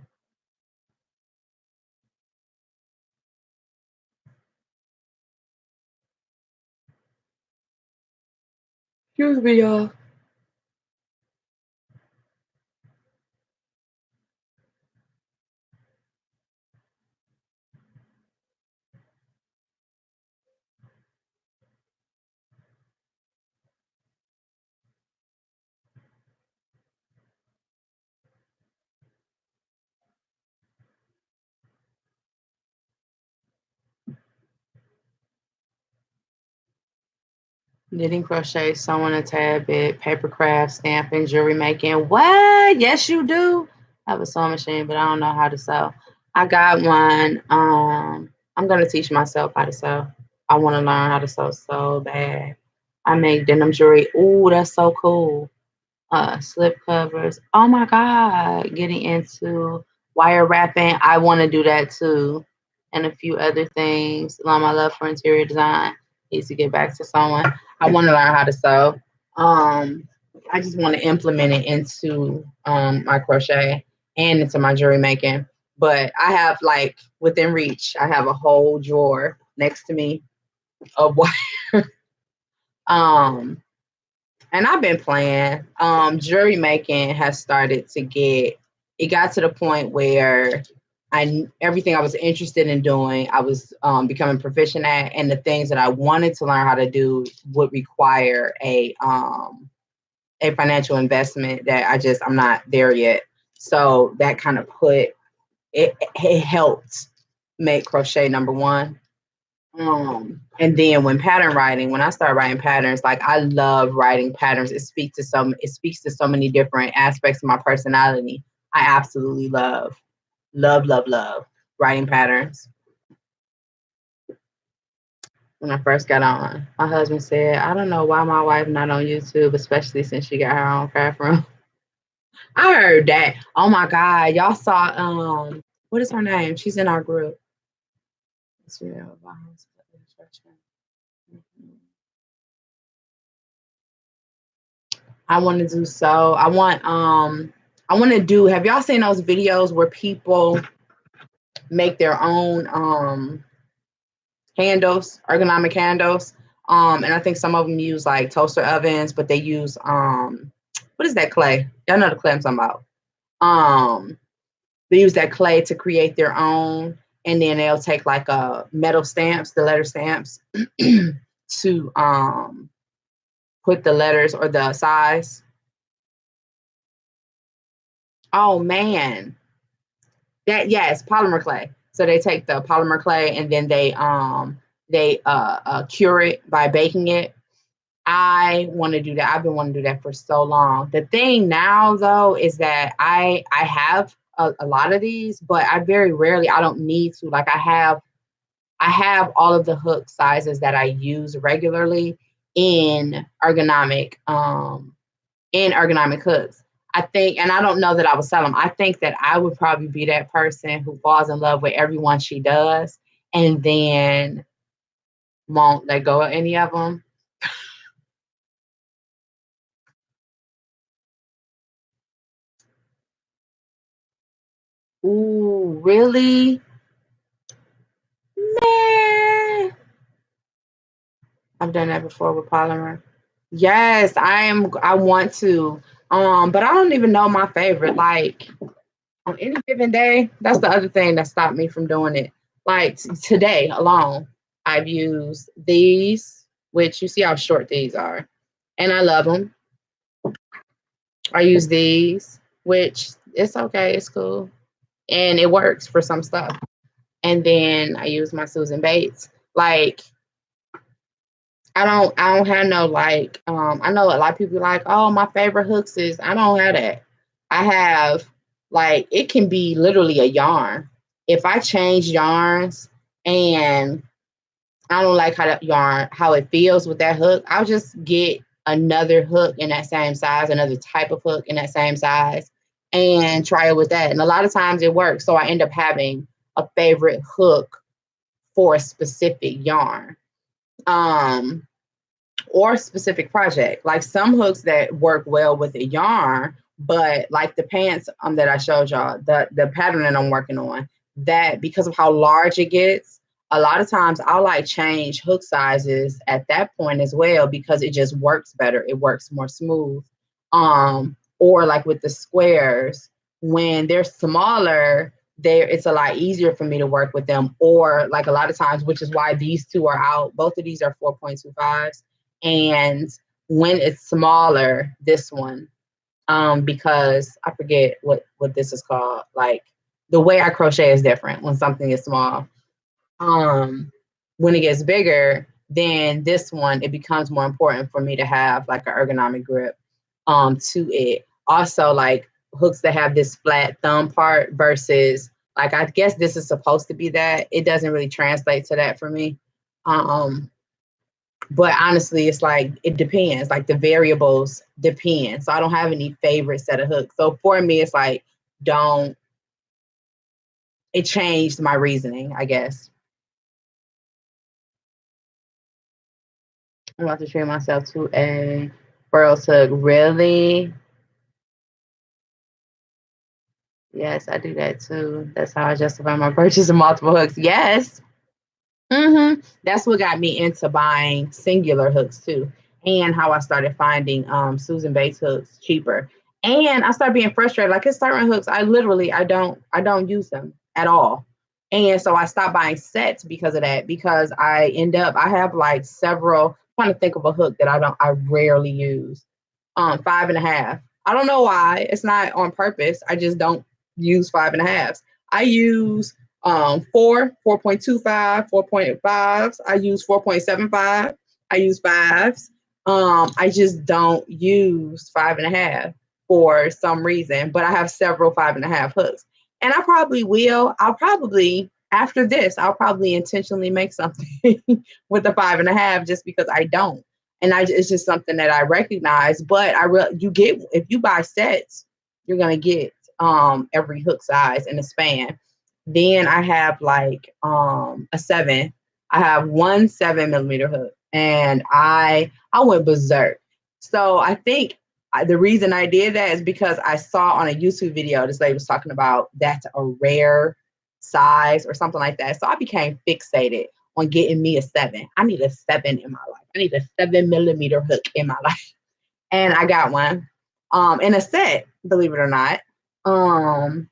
Excuse me, y'all. Knitting, crochet, sewing a tad bit, paper craft, stamping, jewelry making. What? Yes, you do. I have a sewing machine, but I don't know how to sew. I got one. I'm gonna teach myself how to sew. I want to learn how to sew so bad. I make denim jewelry. Ooh, that's so cool. Slip covers. Oh my God, getting into wire wrapping. I want to do that too, and a few other things. Along my love for interior design. Needs to get back to sewing. I want to learn how to sew. Um, I just want to implement it into my crochet and into my jewelry making. But I have like within reach. I have a whole drawer next to me of wire. um, and I've been playing. Jewelry making has started to get. It got to the point where everything I was interested in doing, I was becoming proficient at, and the things that I wanted to learn how to do would require a financial investment that I'm not there yet. So that kind of put it. It helped make crochet number one. And then when I started writing patterns, like I love writing patterns. It speaks to so many different aspects of my personality. I absolutely love writing patterns. When I first got on, my husband said, I don't know why my wife not on YouTube, especially since she got her own craft room. I heard that. Oh my God. Y'all saw what is her name? She's in our group. I want to do so. I want to do, have y'all seen those videos where people make their own handles, ergonomic handles? And I think some of them use like toaster ovens, but they use what is that clay? Y'all know the clay I'm talking about. Um they use that clay to create their own, and then they'll take like metal stamps, the letter stamps, to put the letters or the size. Oh man. That yes, polymer clay. So they take the polymer clay and then they cure it by baking it. I want to do that. I've been wanting to do that for so long. The thing now though is that I have a lot of these, but I very rarely, I don't need to. Like I have all of the hook sizes that I use regularly in ergonomic hooks. I think, and I don't know that I would sell them. I think that I would probably be that person who falls in love with everyone she does and then won't let go of any of them. Ooh, really? Man, I've done that before with polymer. Yes, I am. I want to, but I don't even know my favorite. Like on any given day, that's the other thing that stopped me from doing it. Like today alone, I've used these, which you see how short these are, and I love them. I use these, which it's okay, it's cool, and it works for some stuff. And then I use my Susan Bates. Like I don't have no like I know a lot of people like, oh, my favorite hooks is I don't have that. I have like it can be literally a yarn. If I change yarns and I don't like how that yarn how it feels with that hook, I'll just get another hook in that same size, another type of hook in that same size, and try it with that. And a lot of times it works. So I end up having a favorite hook for a specific yarn. Um or specific project. Like some hooks that work well with a yarn, but like the pants that I showed y'all, the pattern that I'm working on, that because of how large it gets, a lot of times I'll like change hook sizes at that point as well because it just works better. It works more smooth. Or like with the squares, when they're smaller, there it's a lot easier for me to work with them. Or like a lot of times, which is why these two are out. Both of these are 4.25s, and when it's smaller, this one, because I forget what this is called. Like the way I crochet is different when something is small. Um, when it gets bigger, then this one it becomes more important for me to have like an ergonomic grip to it. Also, like hooks that have this flat thumb part versus like I guess this is supposed to be that. It doesn't really translate to that for me. Um, but honestly, it's like it depends. Like the variables depend. So I don't have any favorite set of hooks. So for me, it's like don't it changed my reasoning, I guess. I'm about to treat myself to a Burroughs hook. Really? Yes, I do that too. That's how I justify my purchase of multiple hooks. Yes. That's what got me into buying singular hooks too, and how I started finding Susan Bates hooks cheaper. And I started being frustrated. Like it's certain hooks, I don't use them at all. And so I stopped buying sets because of that. Because I have like several. I'm trying to think of a hook that I rarely use. 5.5. I don't know why. It's not on purpose. I just don't use 5.5s. I use 4.25, 4.5s. I use 4.75. I use fives. I just don't use 5.5 for some reason, but I have several 5.5 hooks. And I probably will. I'll probably after this, I'll probably intentionally make something with the 5.5 just because I don't. And it's just something that I recognize. But you get if you buy sets, you're gonna get every hook size in the span. Then I have like a 7. I have one 7 millimeter hook, and I went berserk. So I think the reason I did that is because I saw on a YouTube video this lady was talking about that's a rare size or something like that. So I became fixated on getting me a 7. I need a 7 in my life. I need a 7 millimeter hook in my life, and I got one in a set, believe it or not. Um,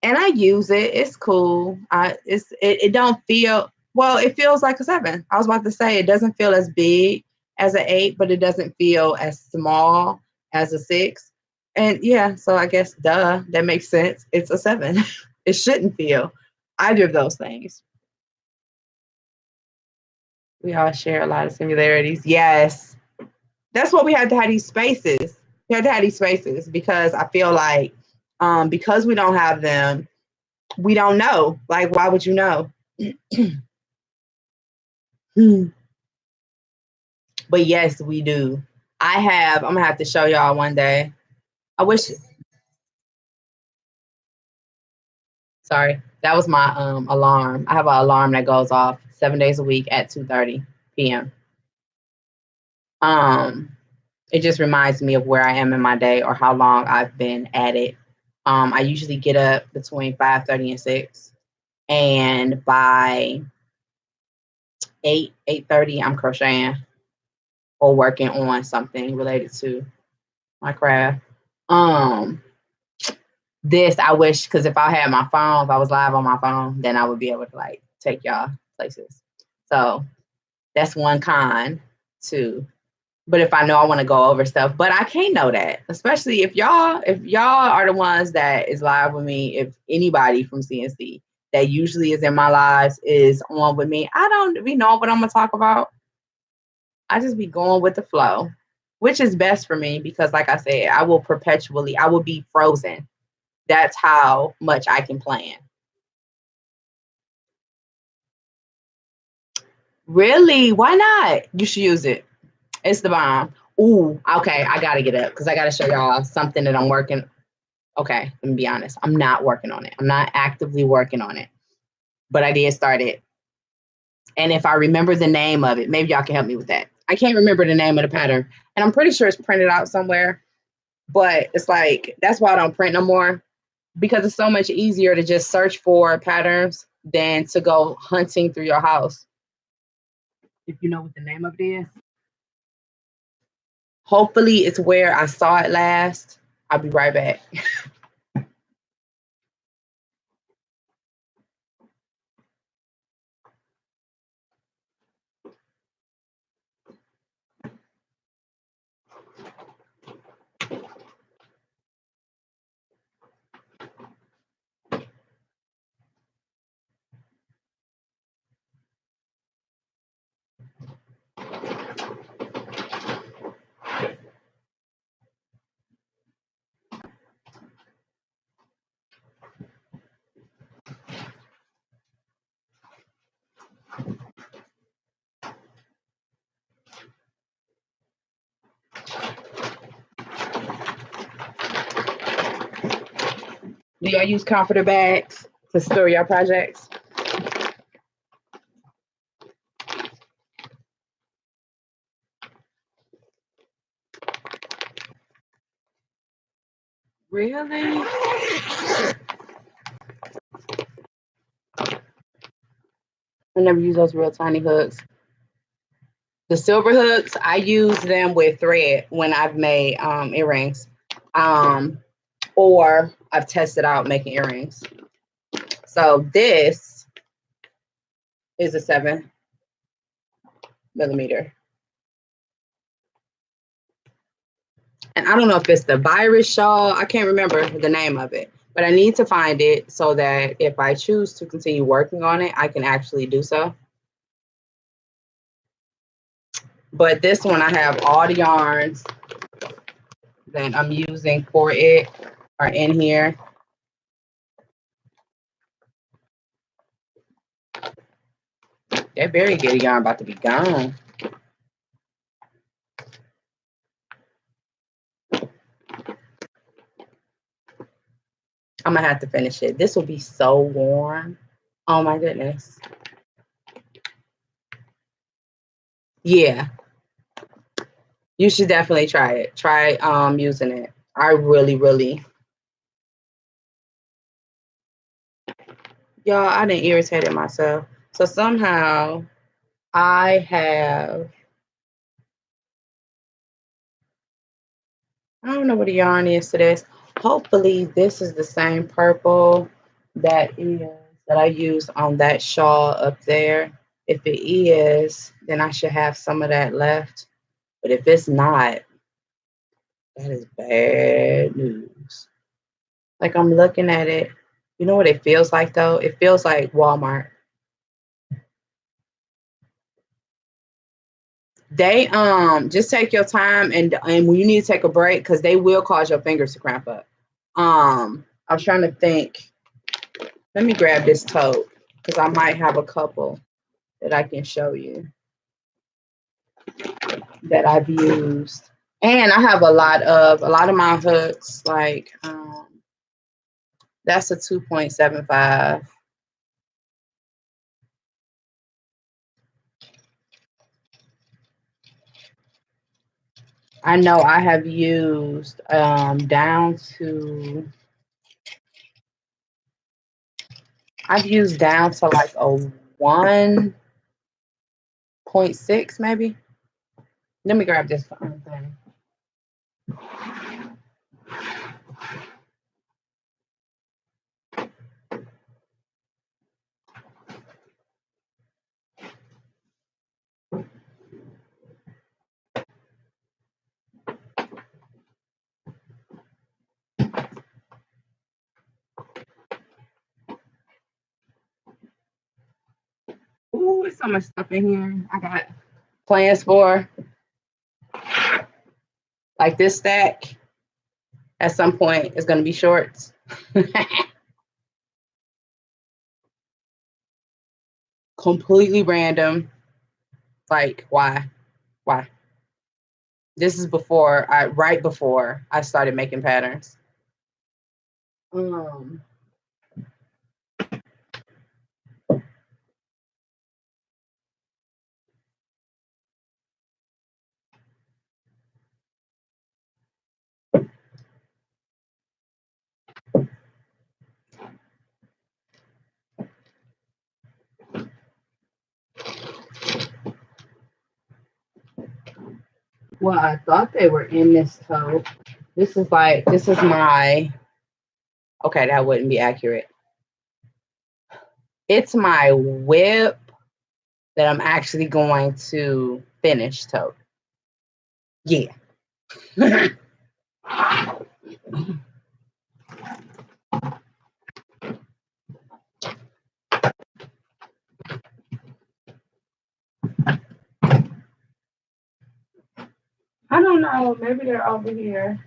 and I use it. It's cool. It don't feel well. It feels like a 7. I was about to say it doesn't feel as big as an 8, but it doesn't feel as small as a 6. And yeah, so I guess that makes sense. It's a 7. It shouldn't feel either of those things. We all share a lot of similarities. Yes, that's what we had to have these spaces. We had to have these spaces because I feel like because we don't have them, we don't know. Like, why would you know? But yes, we do. I'm gonna have to show y'all one day. I wish. Sorry, that was my alarm. I have an alarm that goes off 7 days a week at 2:30 p.m. Um, it just reminds me of where I am in my day or how long I've been at it. I usually get up between 5:30 and 6, and by 8:30, I'm crocheting or working on something related to my craft. Um, this I wish, because if I had my phone, if I was live on my phone, then I would be able to like take y'all places. So that's one con too. But if I know I want to go over stuff, but I can't know that, especially if y'all are the ones that is live with me. If anybody from CNC that usually is in my lives is on with me, I don't be knowing what I'm gonna talk about. I just be going with the flow, which is best for me because, like I said, I will be frozen. That's how much I can plan. Really? Why not? You should use it. It's the bomb. Ooh, okay. I gotta get up because I gotta show y'all something that I'm working. Okay, let me be honest. I'm not working on it. I'm not actively working on it, but I did start it. And if I remember the name of it, maybe y'all can help me with that. I can't remember the name of the pattern, and I'm pretty sure it's printed out somewhere. But it's like that's why I don't print no more because it's so much easier to just search for patterns than to go hunting through your house. If you know what the name of it is, hopefully it's where I saw it last. I'll be right back. Do y'all use comforter bags to store your projects? Really? I never use those real tiny hooks. The silver hooks, I use them with thread when I've made earrings. Um, or I've tested out making earrings. So this is a 7 millimeter. And I don't know if it's the virus shawl. I can't remember the name of it, but I need to find it so that if I choose to continue working on it, I can actually do so. But this one, I have all the yarns that I'm using for it are in here. That variegated yarn about to be gone. I'm gonna have to finish it. This will be so warm. Oh my goodness. Yeah, you should definitely try it. Try using it. I really, really, y'all, I didn't irritated myself. So somehow I have, I don't know what the yarn is to this. Hopefully this is the same purple that is that I used on that shawl up there. If it is, then I should have some of that left. But if it's not, that is bad news. Like I'm looking at it. You know what it feels like though? It feels like Walmart. They just take your time and when you need to take a break because they will cause your fingers to cramp up. I was trying to think. Let me grab this tote because I might have a couple that I can show you that I've used. And I have a lot of my hooks, like that's a 2.75. I know I have used I've used down to like a 1.6 maybe. Let me grab this thing. Ooh, there's so much stuff in here. I got plans for like this stack. At some point, it's gonna be shorts. Completely random. Like why? Why? This is right before I started making patterns. Well, I thought they were in this tote. This is my, okay, that wouldn't be accurate. It's my whip that I'm actually going to finish tote. Yeah. I don't know. Maybe they're over here.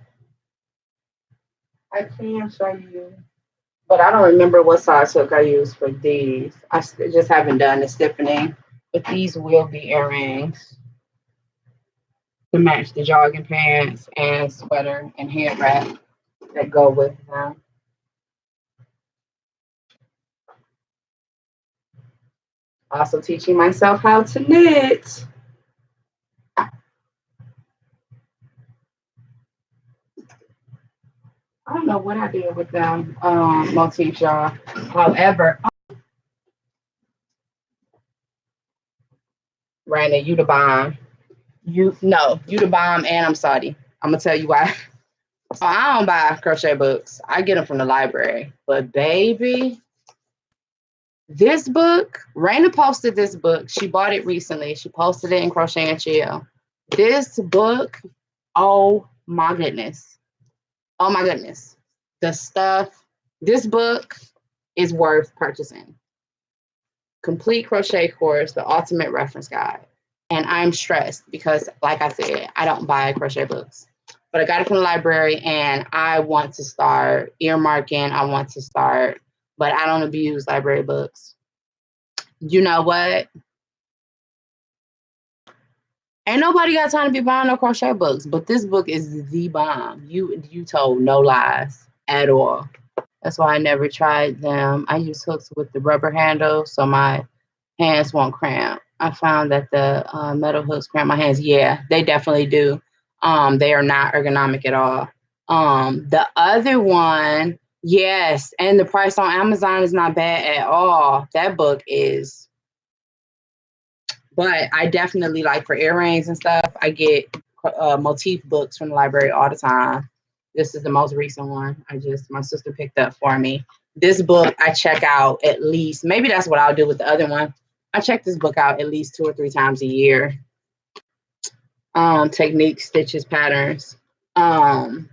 I can show you. But I don't remember what size hook I used for these. I just haven't done the stiffening. But these will be earrings to match the jogging pants and sweater and head wrap that go with them. Also teaching myself how to knit. I don't know what I did with them motifs, y'all. However, Randy, you the bomb. You the bomb, and I'm sorry. I'm gonna tell you why. So I don't buy crochet books. I get them from the library. But baby, this book, Raina posted this book. She bought it recently. She posted it in Crochet and Chill. This book, oh my goodness. Oh my goodness. This book is worth purchasing. Complete Crochet Course, the Ultimate Reference Guide. And I'm stressed because, like I said, I don't buy crochet books. But I got it from the library and I want to start earmarking. But I don't abuse library books. You know what? Ain't nobody got time to be buying no crochet books, but this book is the bomb. You told no lies at all. That's why I never tried them. I use hooks with the rubber handle so my hands won't cramp. I found that the metal hooks cramp my hands. Yeah, they definitely do. They are not ergonomic at all. The other one, yes, and the price on Amazon is not bad at all. That book is, but I definitely like for earrings and stuff. I get motif books from the library all the time. This is the most recent one. My sister picked up for me. This book I check out at least, maybe that's what I'll do with the other one. I check this book out at least 2 or 3 times a year. Techniques, stitches, patterns. I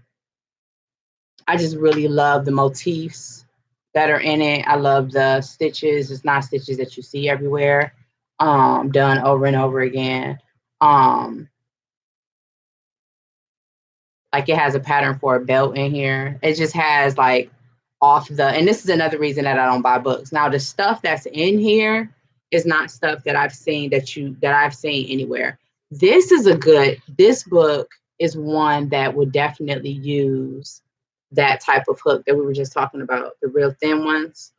just really love the motifs that are in it. I love the stitches. It's not stitches that you see everywhere. Done over and over again. Like it has a pattern for a belt in here. It just has like and this is another reason that I don't buy books. Now the stuff that's in here is not stuff that I've seen anywhere. This book is one that would definitely use that type of hook that we were just talking about, the real thin ones.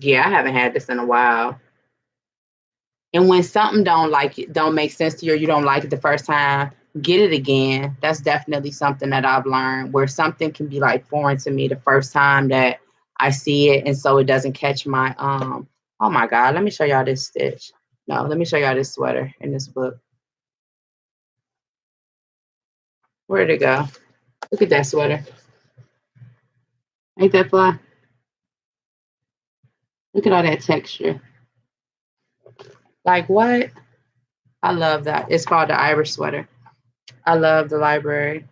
Yeah, I haven't had this in a while. And when something don't make sense to you, or you don't like it the first time, get it again. That's definitely something that I've learned, where something can be like foreign to me the first time that I see it, and so it doesn't catch my oh my God, let me show y'all this stitch. No, let me show y'all this sweater in this book. Where'd it go? Look at that sweater. Ain't that fly? Look at all that texture. Like what? I love that. It's called the Irish sweater. I love the library.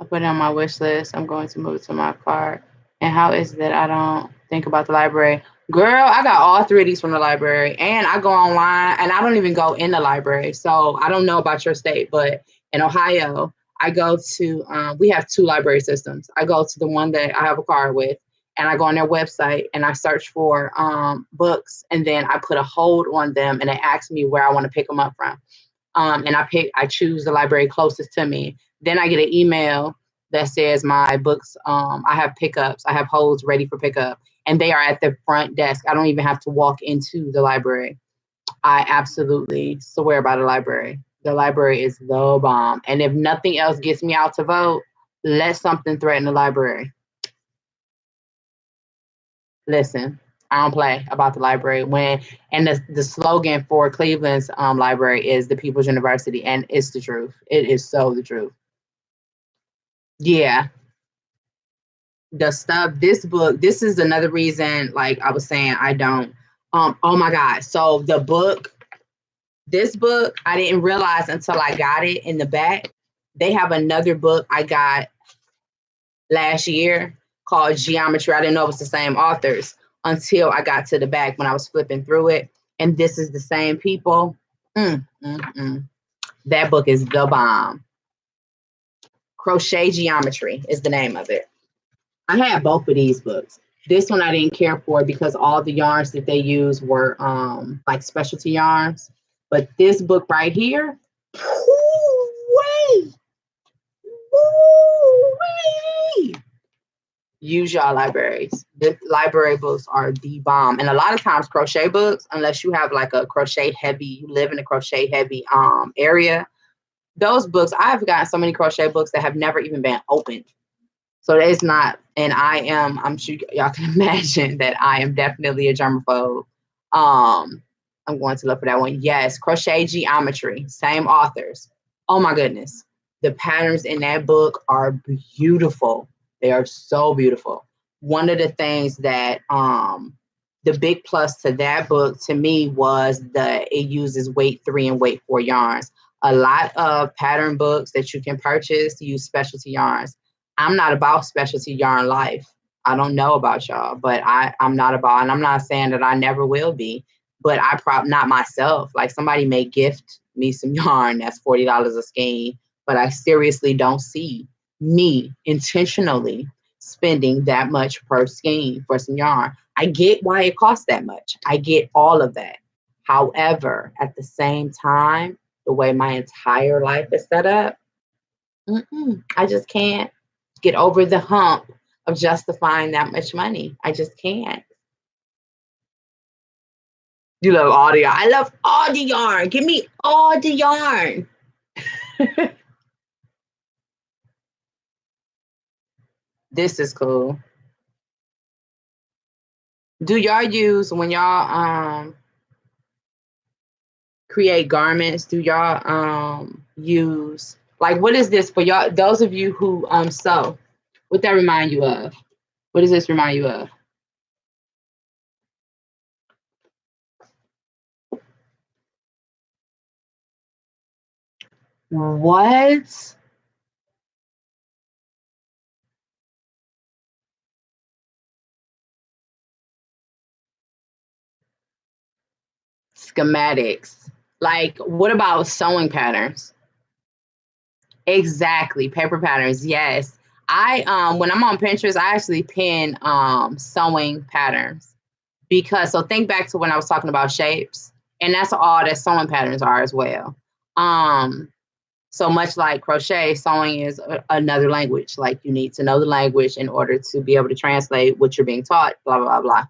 I put it on my wish list. I'm going to move it to my cart. And how is it that I don't think about the library? Girl, I got all three of these from the library. And I go online and I don't even go in the library. So I don't know about your state, but in Ohio, I go to, we have two library systems. I go to the one that I have a card with, and I go on their website and I search for books, and then I put a hold on them and they ask me where I want to pick them up from. And I choose the library closest to me. Then I get an email that says my books, I have pickups, I have holds ready for pickup, and they are at the front desk. I don't even have to walk into the library. I absolutely swear by the library. The library is the bomb. And if nothing else gets me out to vote, let something threaten the library. Listen, I don't play about the library. And the slogan for Cleveland's library is the People's University, and it's the truth. It is so the truth. Yeah, the stuff. This book. This is another reason. Like I was saying, I don't. Oh my God. So the book. This book, I didn't realize until I got it in the back. They have another book I got last year called Geometry. I didn't know it was the same authors until I got to the back when I was flipping through it. And this is the same people. That book is the bomb. Crochet Geometry is the name of it. I had both of these books. This one I didn't care for because all the yarns that they use were like specialty yarns. But this book right here, wait, use y'all libraries. The library books are the bomb. And a lot of times crochet books, unless you have like a crochet heavy, you live in a crochet heavy area, those books, I've gotten so many crochet books that have never even been opened. So it's not, and I'm sure y'all can imagine that I am definitely a germaphobe. I'm going to look for that one. Yes, Crochet Geometry, same authors. Oh my goodness. The patterns in that book are beautiful. They are so beautiful. One of the things that the big plus to that book to me was that it uses weight 3 and weight 4 yarns. A lot of pattern books that you can purchase use specialty yarns. I'm not about specialty yarn life. I don't know about y'all, but I'm not about, and I'm not saying that I never will be, but not myself. Like somebody may gift me some yarn that's $40 a skein, but I seriously don't see me intentionally spending that much per skein for some yarn. I get why it costs that much. I get all of that. However, at the same time, the way my entire life is set up, I just can't get over the hump of justifying that much money. I just can't. You love all the yarn. I love all the yarn. Give me all the yarn. This is cool. Do y'all use when y'all create garments? Do y'all use like what is this for y'all? Those of you who sew, what that remind you of? What does this remind you of? What? Schematics. Like, what about sewing patterns? Exactly. Paper patterns. Yes. I when I'm on Pinterest, I actually pin sewing patterns because so think back to when I was talking about shapes, and that's all that sewing patterns are as well. Um, so much like crochet, sewing is another language. Like you need to know the language in order to be able to translate what you're being taught. Blah blah blah blah.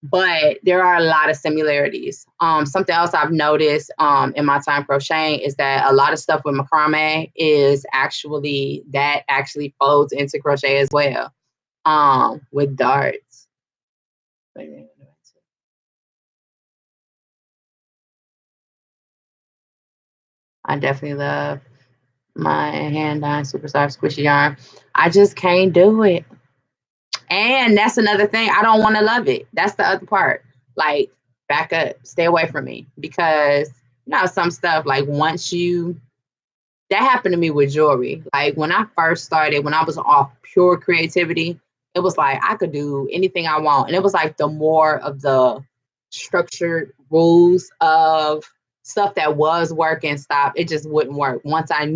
But there are a lot of similarities. Something else I've noticed in my time crocheting is that a lot of stuff with macrame is actually folds into crochet as well. With darts. I definitely love my hand dyeing super soft squishy yarn. I just can't do it. And that's another thing. I don't want to love it. That's the other part. Like, back up, stay away from me because some stuff like once you that happened to me with jewelry. Like when I first started, when I was off pure creativity, it was like I could do anything I want. And it was like the more of the structured rules of stuff that was working stopped, it just wouldn't work. Once I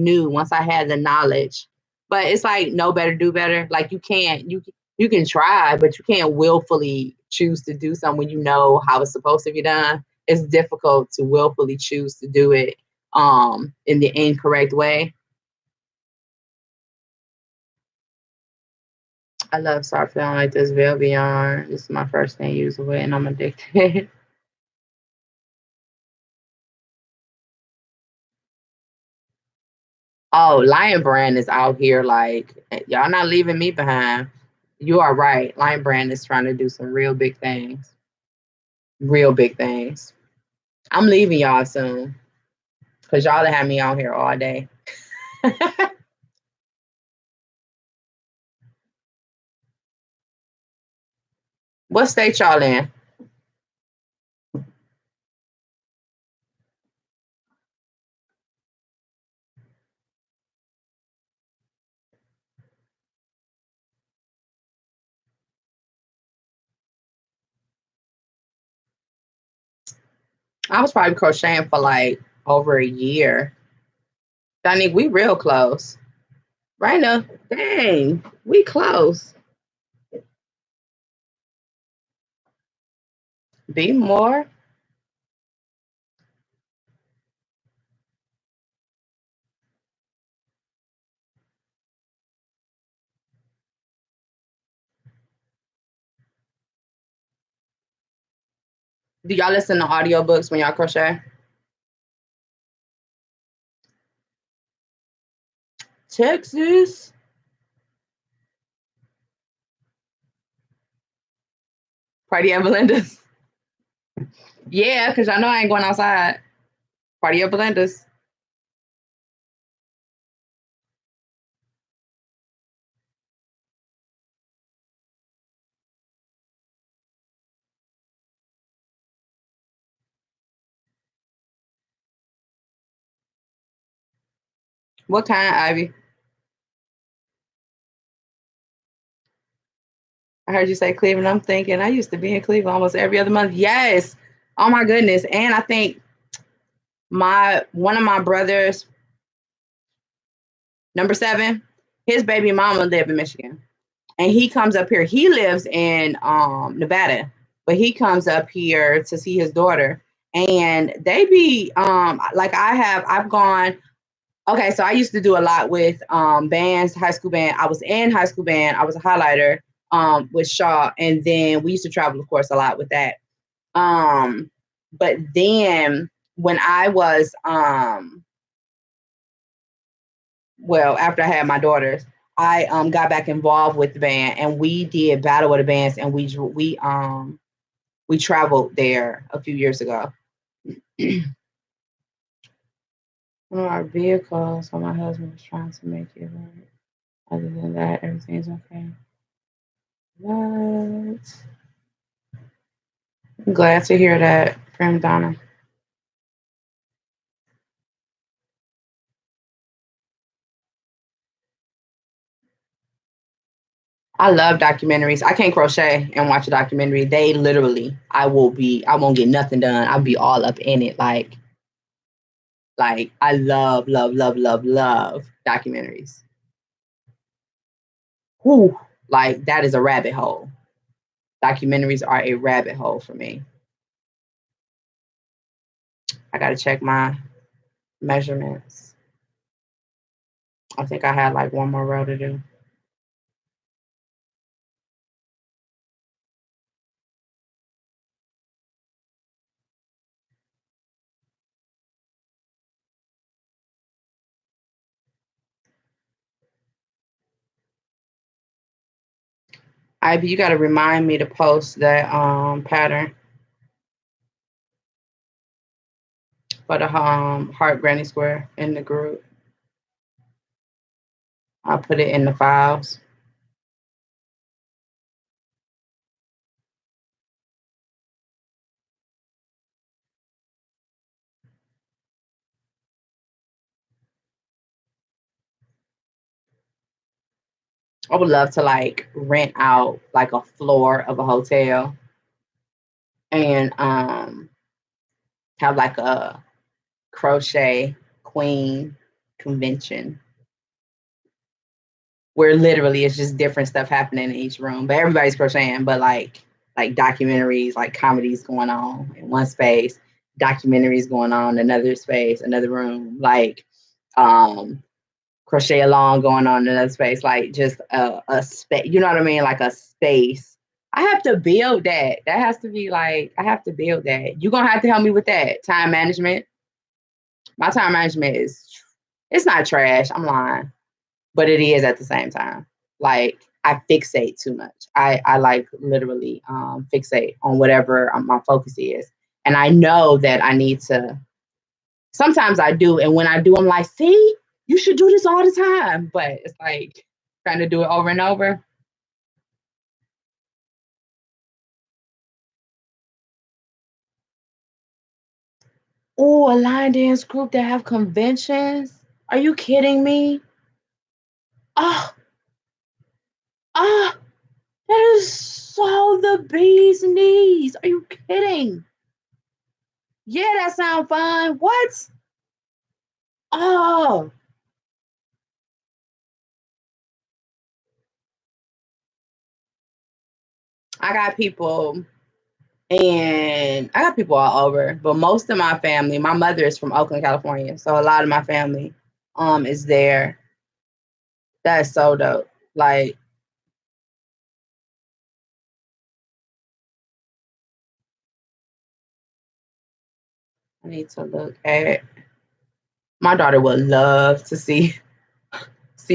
had the knowledge. But it's like no better, do better. Like you can try, but you can't willfully choose to do something when you know how it's supposed to be done. It's difficult to willfully choose to do it in the incorrect way. I love start feeling like this velvet yarn. This is my first thing used with, and I'm addicted. Oh, Lion Brand is out here like y'all not leaving me behind. You are right. Lion Brand is trying to do some real big things. Real big things. I'm leaving y'all soon because y'all have me on here all day. What state y'all in? I was probably crocheting for like over a year. Donnie, we real close. Right now, dang, we close. Be more. Do y'all listen to audiobooks when y'all crochet? Texas. Party at Belinda's. Yeah, because I know I ain't going outside. Party at Belinda's. What kind, Ivy? I heard you say Cleveland. I'm thinking I used to be in Cleveland almost every other month. Yes. Oh my goodness. And I think my one of my brothers, number 7, his baby mama lived in Michigan. And he comes up here. He lives in Nevada, but he comes up here to see his daughter. And they be like I've gone. Okay, so I used to do a lot with bands, high school band. I was in high school band. I was a highlighter with Shaw, and then we used to travel, of course, a lot with that. But then when I was well, after I had my daughters, I got back involved with the band, and we did Battle of the Bands, and we traveled there a few years ago. One of our vehicles, so my husband was trying to make it work. Other than that, everything's okay. What? I'm glad to hear that, Prima Donna. I love documentaries. I can't crochet and watch a documentary. They literally, I won't get nothing done. I'll be all up in it. Like I love, love, love, love, love documentaries. whew, like that is a rabbit hole. Documentaries are a rabbit hole for me. I gotta check my measurements. I think I had like one more row to do. Ivy, you gotta remind me to post that pattern for the heart granny square in the group. I'll put it in the files. I would love to like rent out like a floor of a hotel and have like a crochet queen convention where literally it's just different stuff happening in each room, but everybody's crocheting, but like documentaries, like comedies going on in one space, documentaries going on in another space, another room, like um crochet along going on in another space, like just a space, you know what I mean? Like a space. I have to build that. That has to be like, I have to build that. You're gonna have to help me with that. Time management. My time management is it's not trash. I'm lying, but it is at the same time. Like I fixate too much. I like literally fixate on whatever my focus is, and I know that I need to. Sometimes I do, and when I do, I'm like, see, you should do this all the time. But it's like trying to do it over and over. Oh, a line dance group that have conventions. Are you kidding me? Oh, oh, that is so the bee's knees. Are you kidding? Yeah, that sounds fun. What? Oh, I got people and I got people all over, but most of my family, my mother is from Oakland, California. So a lot of my family is there. That's so dope. Like I need to look at my daughter would love to see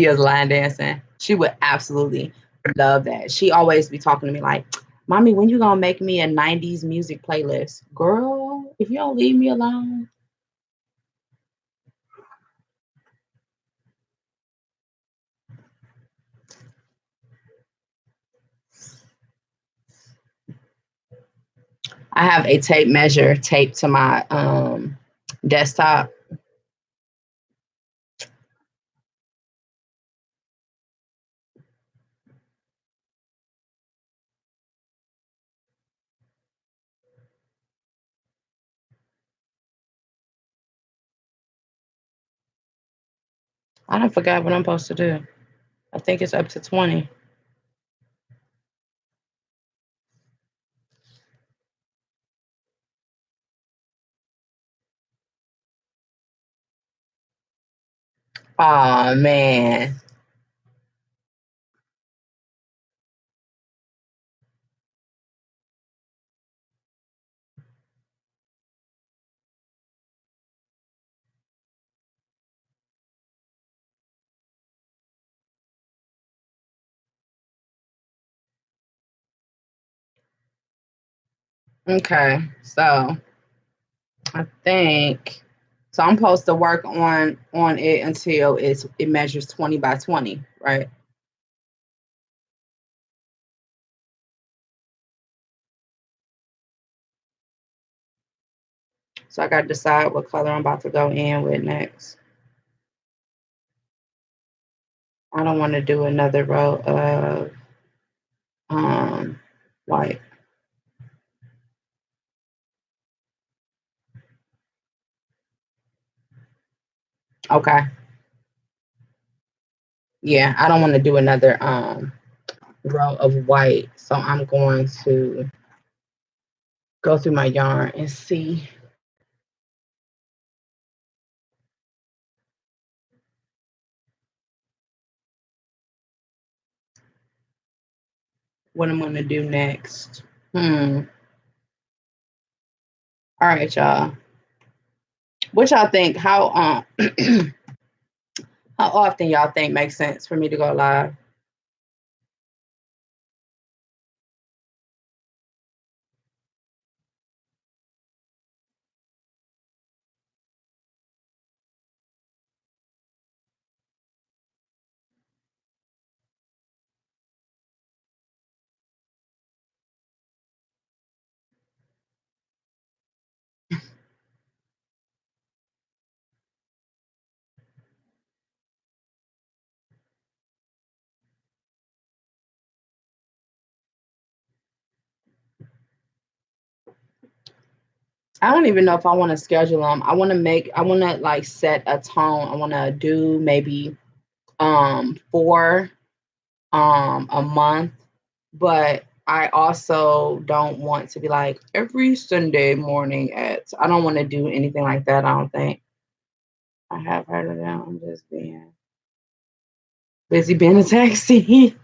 us line dancing. She would absolutely love that. She always be talking to me like, Mommy, when you gonna make me a 90s music playlist? Girl, if you don't leave me alone. I have a tape measure taped to my desktop. I don't forgot what I'm supposed to do. I think it's up to 20. Oh man. Okay. So I think so I'm supposed to work on it until it measures 20 by 20, right? So I gotta decide what color I'm about to go in with next. I don't want to do another row of um white. Okay. Yeah, I don't want to do another row of white, so I'm going to go through my yarn and see what I'm going to do next. All right, y'all. What y'all think? How often y'all think makes sense for me to go live? I don't even know if I want to schedule them. I want to like set a tone. I want to do maybe 4 a month, but I also don't want to be like every Sunday morning at. I don't want to do anything like that. I don't think. I have heard of them. I'm just being busy being a taxi.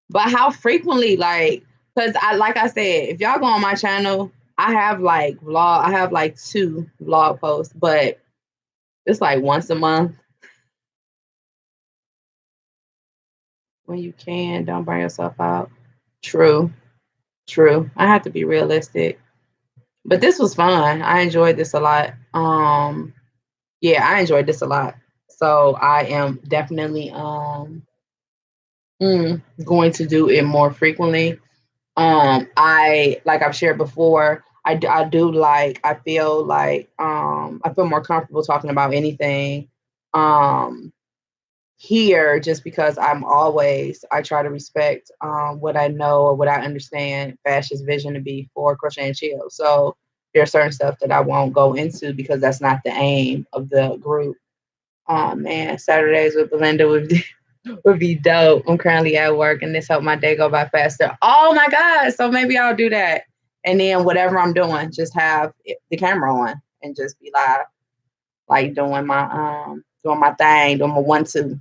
But how frequently, like, because like I said, if y'all go on my channel, I have like 2 vlog posts, but it's like once a month when you can. Don't burn yourself out. True, true. I have to be realistic. But this was fun. I enjoyed this a lot. Yeah, I enjoyed this a lot. So I am definitely going to do it more frequently. I like I've shared before. I do like I feel more comfortable talking about anything um here just because I try to respect what I know or what I understand Fash's vision to be for Crochet and Chill. So there's certain stuff that I won't go into because that's not the aim of the group. Oh man, Saturdays with Belinda would be dope. I'm currently at work and this helped my day go by faster. Oh my God. So maybe I'll do that. And then whatever I'm doing, just have the camera on and just be live, like doing my thing, doing my 1-2.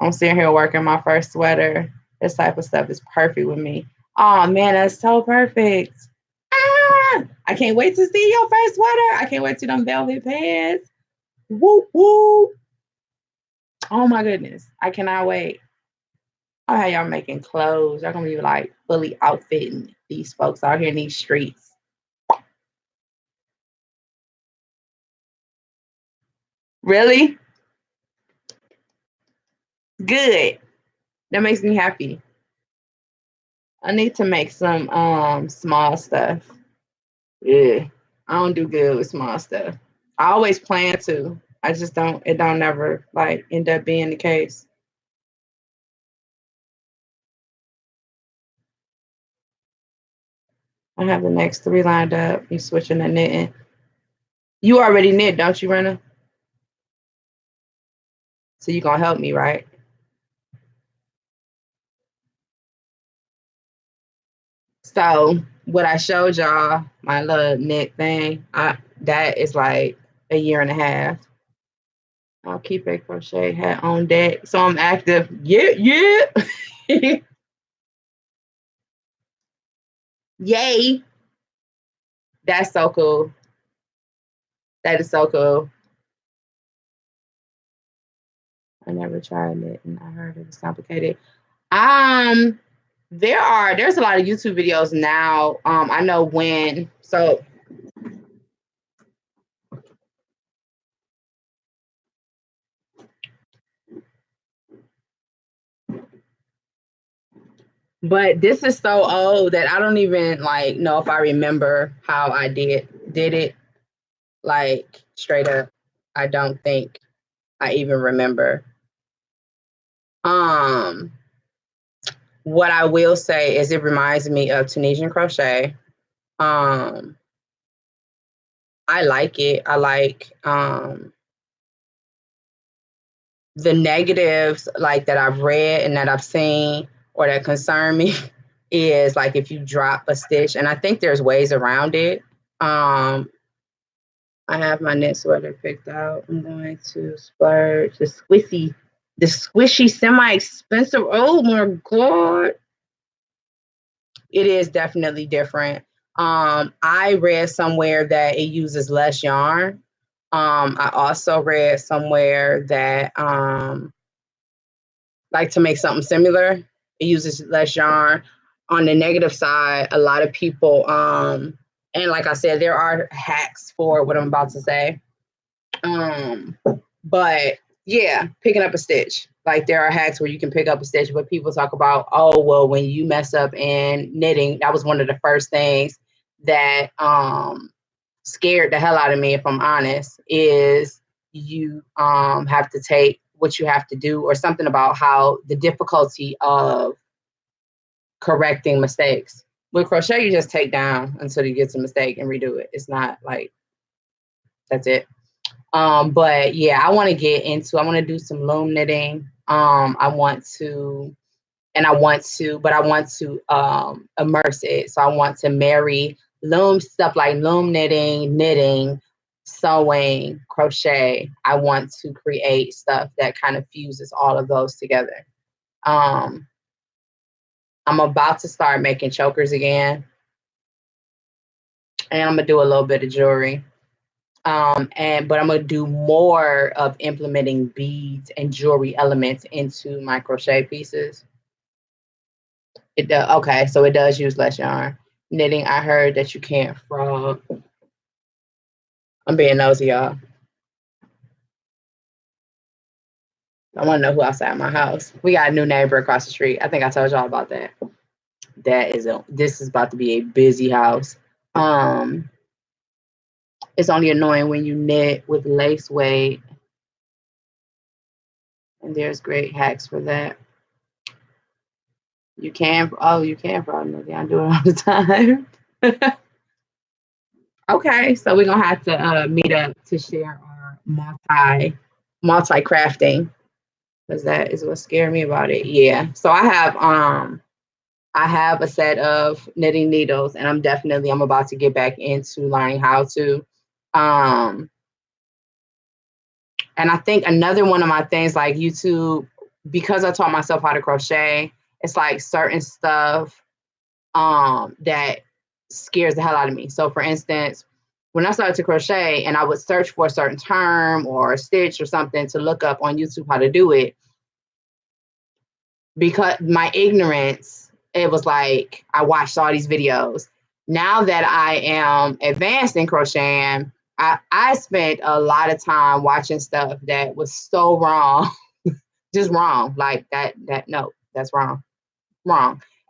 I'm sitting here working my first sweater. This type of stuff is perfect with me. Oh man, that's so perfect. I can't wait to see your first sweater. I can't wait to them velvet pants. Woo woo. Oh my goodness. I cannot wait. Oh, how y'all making clothes. Y'all gonna be like fully outfitting these folks out here in these streets. Really? Good. That makes me happy. I need to make some small stuff. Yeah. I don't do good with small stuff. I always plan to. I just don't it don't never like end up being the case. I have the next 3 lined up. You switching to knitting. You already knit, don't you, Renna? So you gonna help me, right? So what I showed y'all, my little knit thing, that is like a year and a half. I'll keep a crochet hat on deck. So I'm active. Yeah, yeah. Yay. That's so cool. That is so cool. I never tried it and I heard it was complicated. Um, there's a lot of YouTube videos now. I know when but this is so old that I don't even like know if I remember how I did it. Like straight up. I don't think I even remember. Um what I will say is it reminds me of Tunisian crochet. Um I like it. I like the negatives like that I've read and that I've seen or that concern me is like if you drop a stitch, and I think there's ways around it. I have my knit sweater picked out. I'm going to splurge the squishy, semi-expensive. Oh my God. It is definitely different. I read somewhere that it uses less yarn. I also read somewhere that like to make something similar, it uses less yarn. On the negative side, a lot of people, and like I said, there are hacks for what I'm about to say. But yeah, picking up a stitch. Like there are hacks where you can pick up a stitch, but people talk about, oh, well, when you mess up in knitting, that was one of the first things that scared the hell out of me, if I'm honest, is you have to take what you have to do or something about how the difficulty of correcting mistakes. With crochet, you just take down until you get a mistake and redo it. It's not like that's it. But yeah, I want to do some loom knitting. I want to immerse it. So I want to marry loom stuff like loom knitting, sewing, crochet. I want to create stuff that kind of fuses all of those together. I'm about to start making chokers again. And I'm gonna do a little bit of jewelry. But I'm gonna do more of implementing beads and jewelry elements into my crochet pieces. It does. Okay, so it does use less yarn. Knitting, I heard that you can't frog. I'm being nosy, y'all. I want to know who outside my house. We got a new neighbor across the street. I think I told y'all about that. This is about to be a busy house. It's only annoying when you knit with lace weight. And there's great hacks for that. You can probably. I do it all the time. Okay, so we're gonna have to meet up to share our multi crafting because that is what scared me about it. Yeah. So I have a set of knitting needles, and I'm about to get back into learning how to. And I think another one of my things like YouTube, because I taught myself how to crochet, it's like certain stuff that scares the hell out of me. So for instance, when I started to crochet and I would search for a certain term or a stitch or something to look up on YouTube how to do it, because my ignorance, it was like I watched all these videos. Now that I am advanced in crocheting, I spent a lot of time watching stuff that was so wrong, just wrong. Like no, that's wrong.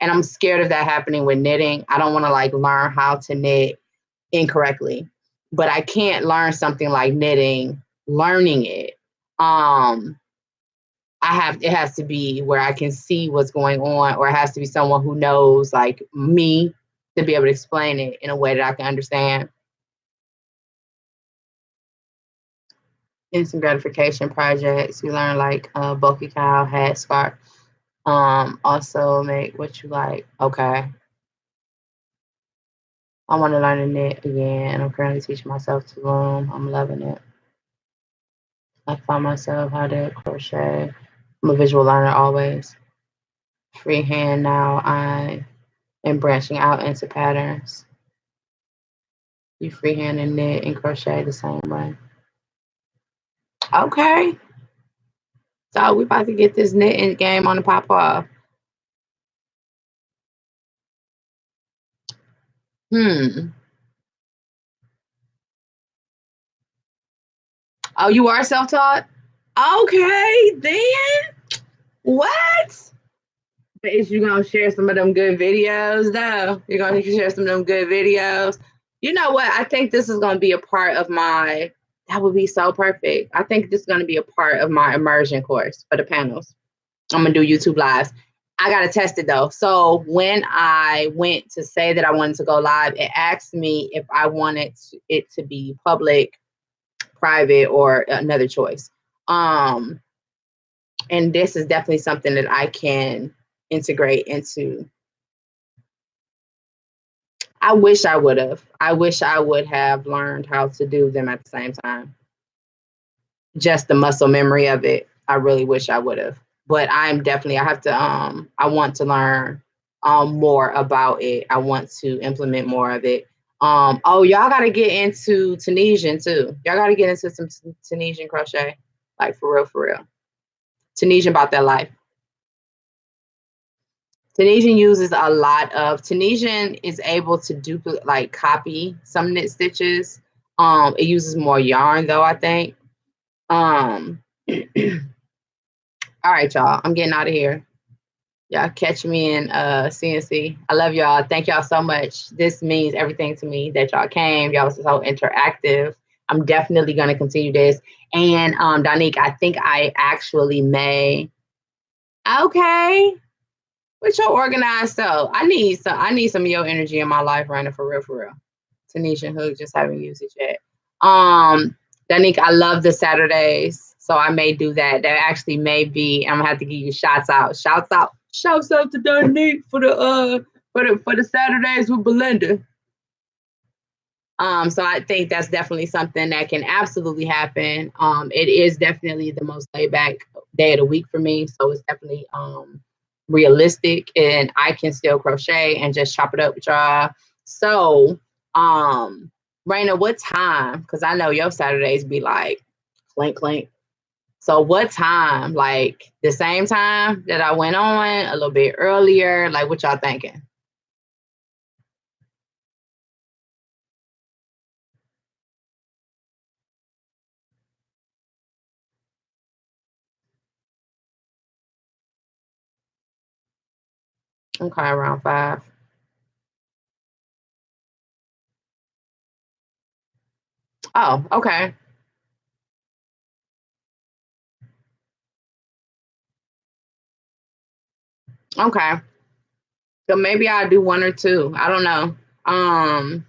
And I'm scared of that happening with knitting. I don't want to like learn how to knit incorrectly, but I can't learn something like knitting, learning it. It has to be where I can see what's going on, or it has to be someone who knows like me to be able to explain it in a way that I can understand. Instant gratification projects, we learn like bulky cow, hat, scarf. Also make what you like. Okay. I want to learn to knit again. I'm currently teaching myself to loom. I'm loving it. I found myself how to crochet. I'm a visual learner always. Freehand now. I am branching out into patterns. You freehand and knit and crochet the same way. Okay. So we're about to get this knitting game on the pop off. Oh, you are self-taught? Okay, then. What? But is you gonna share some of them good videos though? You're gonna share some of them good videos. You know what? I think this is gonna be a part of my. That would be so perfect. I think this is gonna be a part of my immersion course for the panels. I'm gonna do YouTube lives. I gotta test it though. So when I went to say that I wanted to go live, it asked me if I wanted it to be public, private, or another choice. And this is definitely something that I can integrate into. I wish I would have. I wish I would have learned how to do them at the same time. Just the muscle memory of it. I really wish I would have. But I'm definitely I have to I want to learn more about it. I want to implement more of it. Oh, y'all gotta get into Tunisian too. Y'all gotta get into some Tunisian crochet. Like for real, for real. Tunisian about that life. Tunisian uses a lot of Tunisian is able to duplicate like copy some knit stitches. It uses more yarn though, I think. Um all right, y'all. I'm getting out of here. Y'all catch me in CNC. I love y'all. Thank y'all so much. This means everything to me that y'all came. Y'all was so interactive. I'm definitely gonna continue this. And Donique, I think I actually may. Okay. But you're organized so I need some of your energy in my life running for real, for real. Tanisha Hook just haven't used it yet. Danique, I love the Saturdays, so I may do that. That actually may be. I'm gonna have to give you shouts out. Shouts out to Danique for the Saturdays with Belinda. So I think that's definitely something that can absolutely happen. It is definitely the most laid back day of the week for me, so it's definitely realistic, and I can still crochet and just chop it up with y'all. So, Raina, what time? Because I know your Saturdays be like clink clink. So what time? Like the same time that I went on, a little bit earlier. Like what y'all thinking? Okay, around 5. Oh, okay. Okay. So maybe I'll do 1 or 2. I don't know. Um,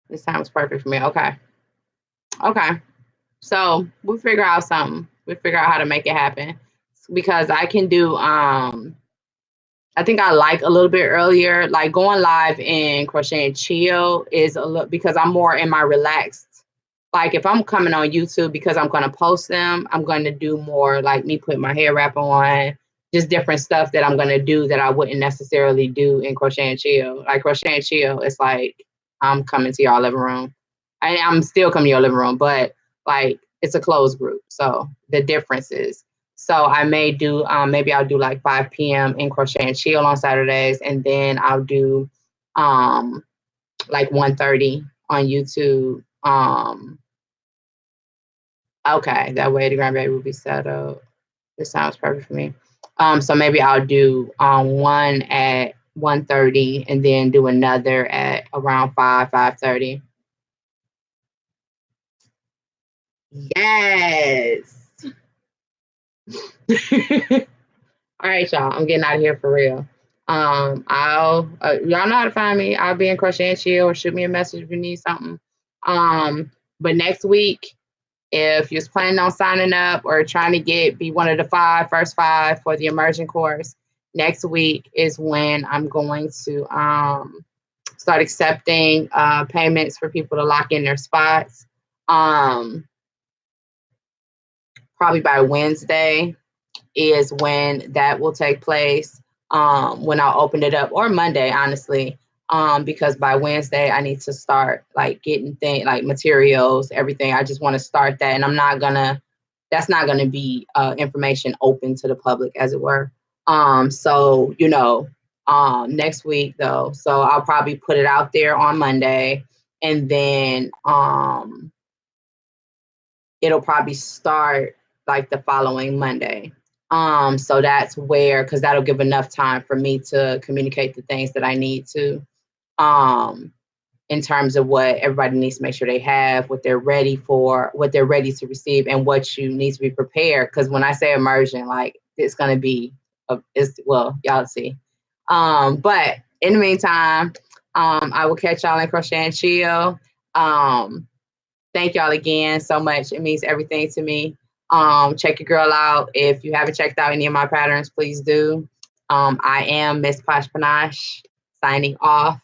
this sounds perfect for me. Okay. Okay. So we'll figure out something. We'll figure out how to make it happen. Because I can do I think I like a little bit earlier. Like going live in Crochet and Chill is a little because I'm more in my relaxed. Like if I'm coming on YouTube because I'm gonna post them, I'm gonna do more like me putting my hair wrap on, just different stuff that I'm gonna do that I wouldn't necessarily do in Crochet and Chill. Like Crochet and Chill, it's like I'm coming to your living room. I'm still coming to your living room, but like it's a closed group. So the difference is so I may do maybe I'll do like 5 p.m. in Crochet and Chill on Saturdays, and then I'll do um like 1:30 on YouTube. Okay, that way the grandbaby will be settled. This sounds perfect for me. So maybe I'll do one at 1:30 and then do another at around 5:30. Yes. All right, y'all. I'm getting out of here for real. I'll y'all know how to find me. I'll be in Crochet and Chill or shoot me a message if you need something. But next week, if you're planning on signing up or trying to be one of the first five for the immersion course, next week is when I'm going to start accepting payments for people to lock in their spots. Um, Probably by Wednesday is when that will take place. When I'll open it up, or Monday, honestly. Because by Wednesday I need to start like getting things like materials, everything. I just want to start that, and that's not gonna be information open to the public, as it were. So next week though, so I'll probably put it out there on Monday, and then it'll probably start like the following Monday. So that's where, because that'll give enough time for me to communicate the things that I need to, um, in terms of what everybody needs to make sure they have, what they're ready for, what they're ready to receive, and what you need to be prepared. Because when I say immersion, like it's gonna be, y'all see. But in the meantime, I will catch y'all in Crochet and Chill. Um, thank y'all again so much. It means everything to me. Check your girl out. If you haven't checked out any of my patterns, please do. I am Miss Posh Panache signing off.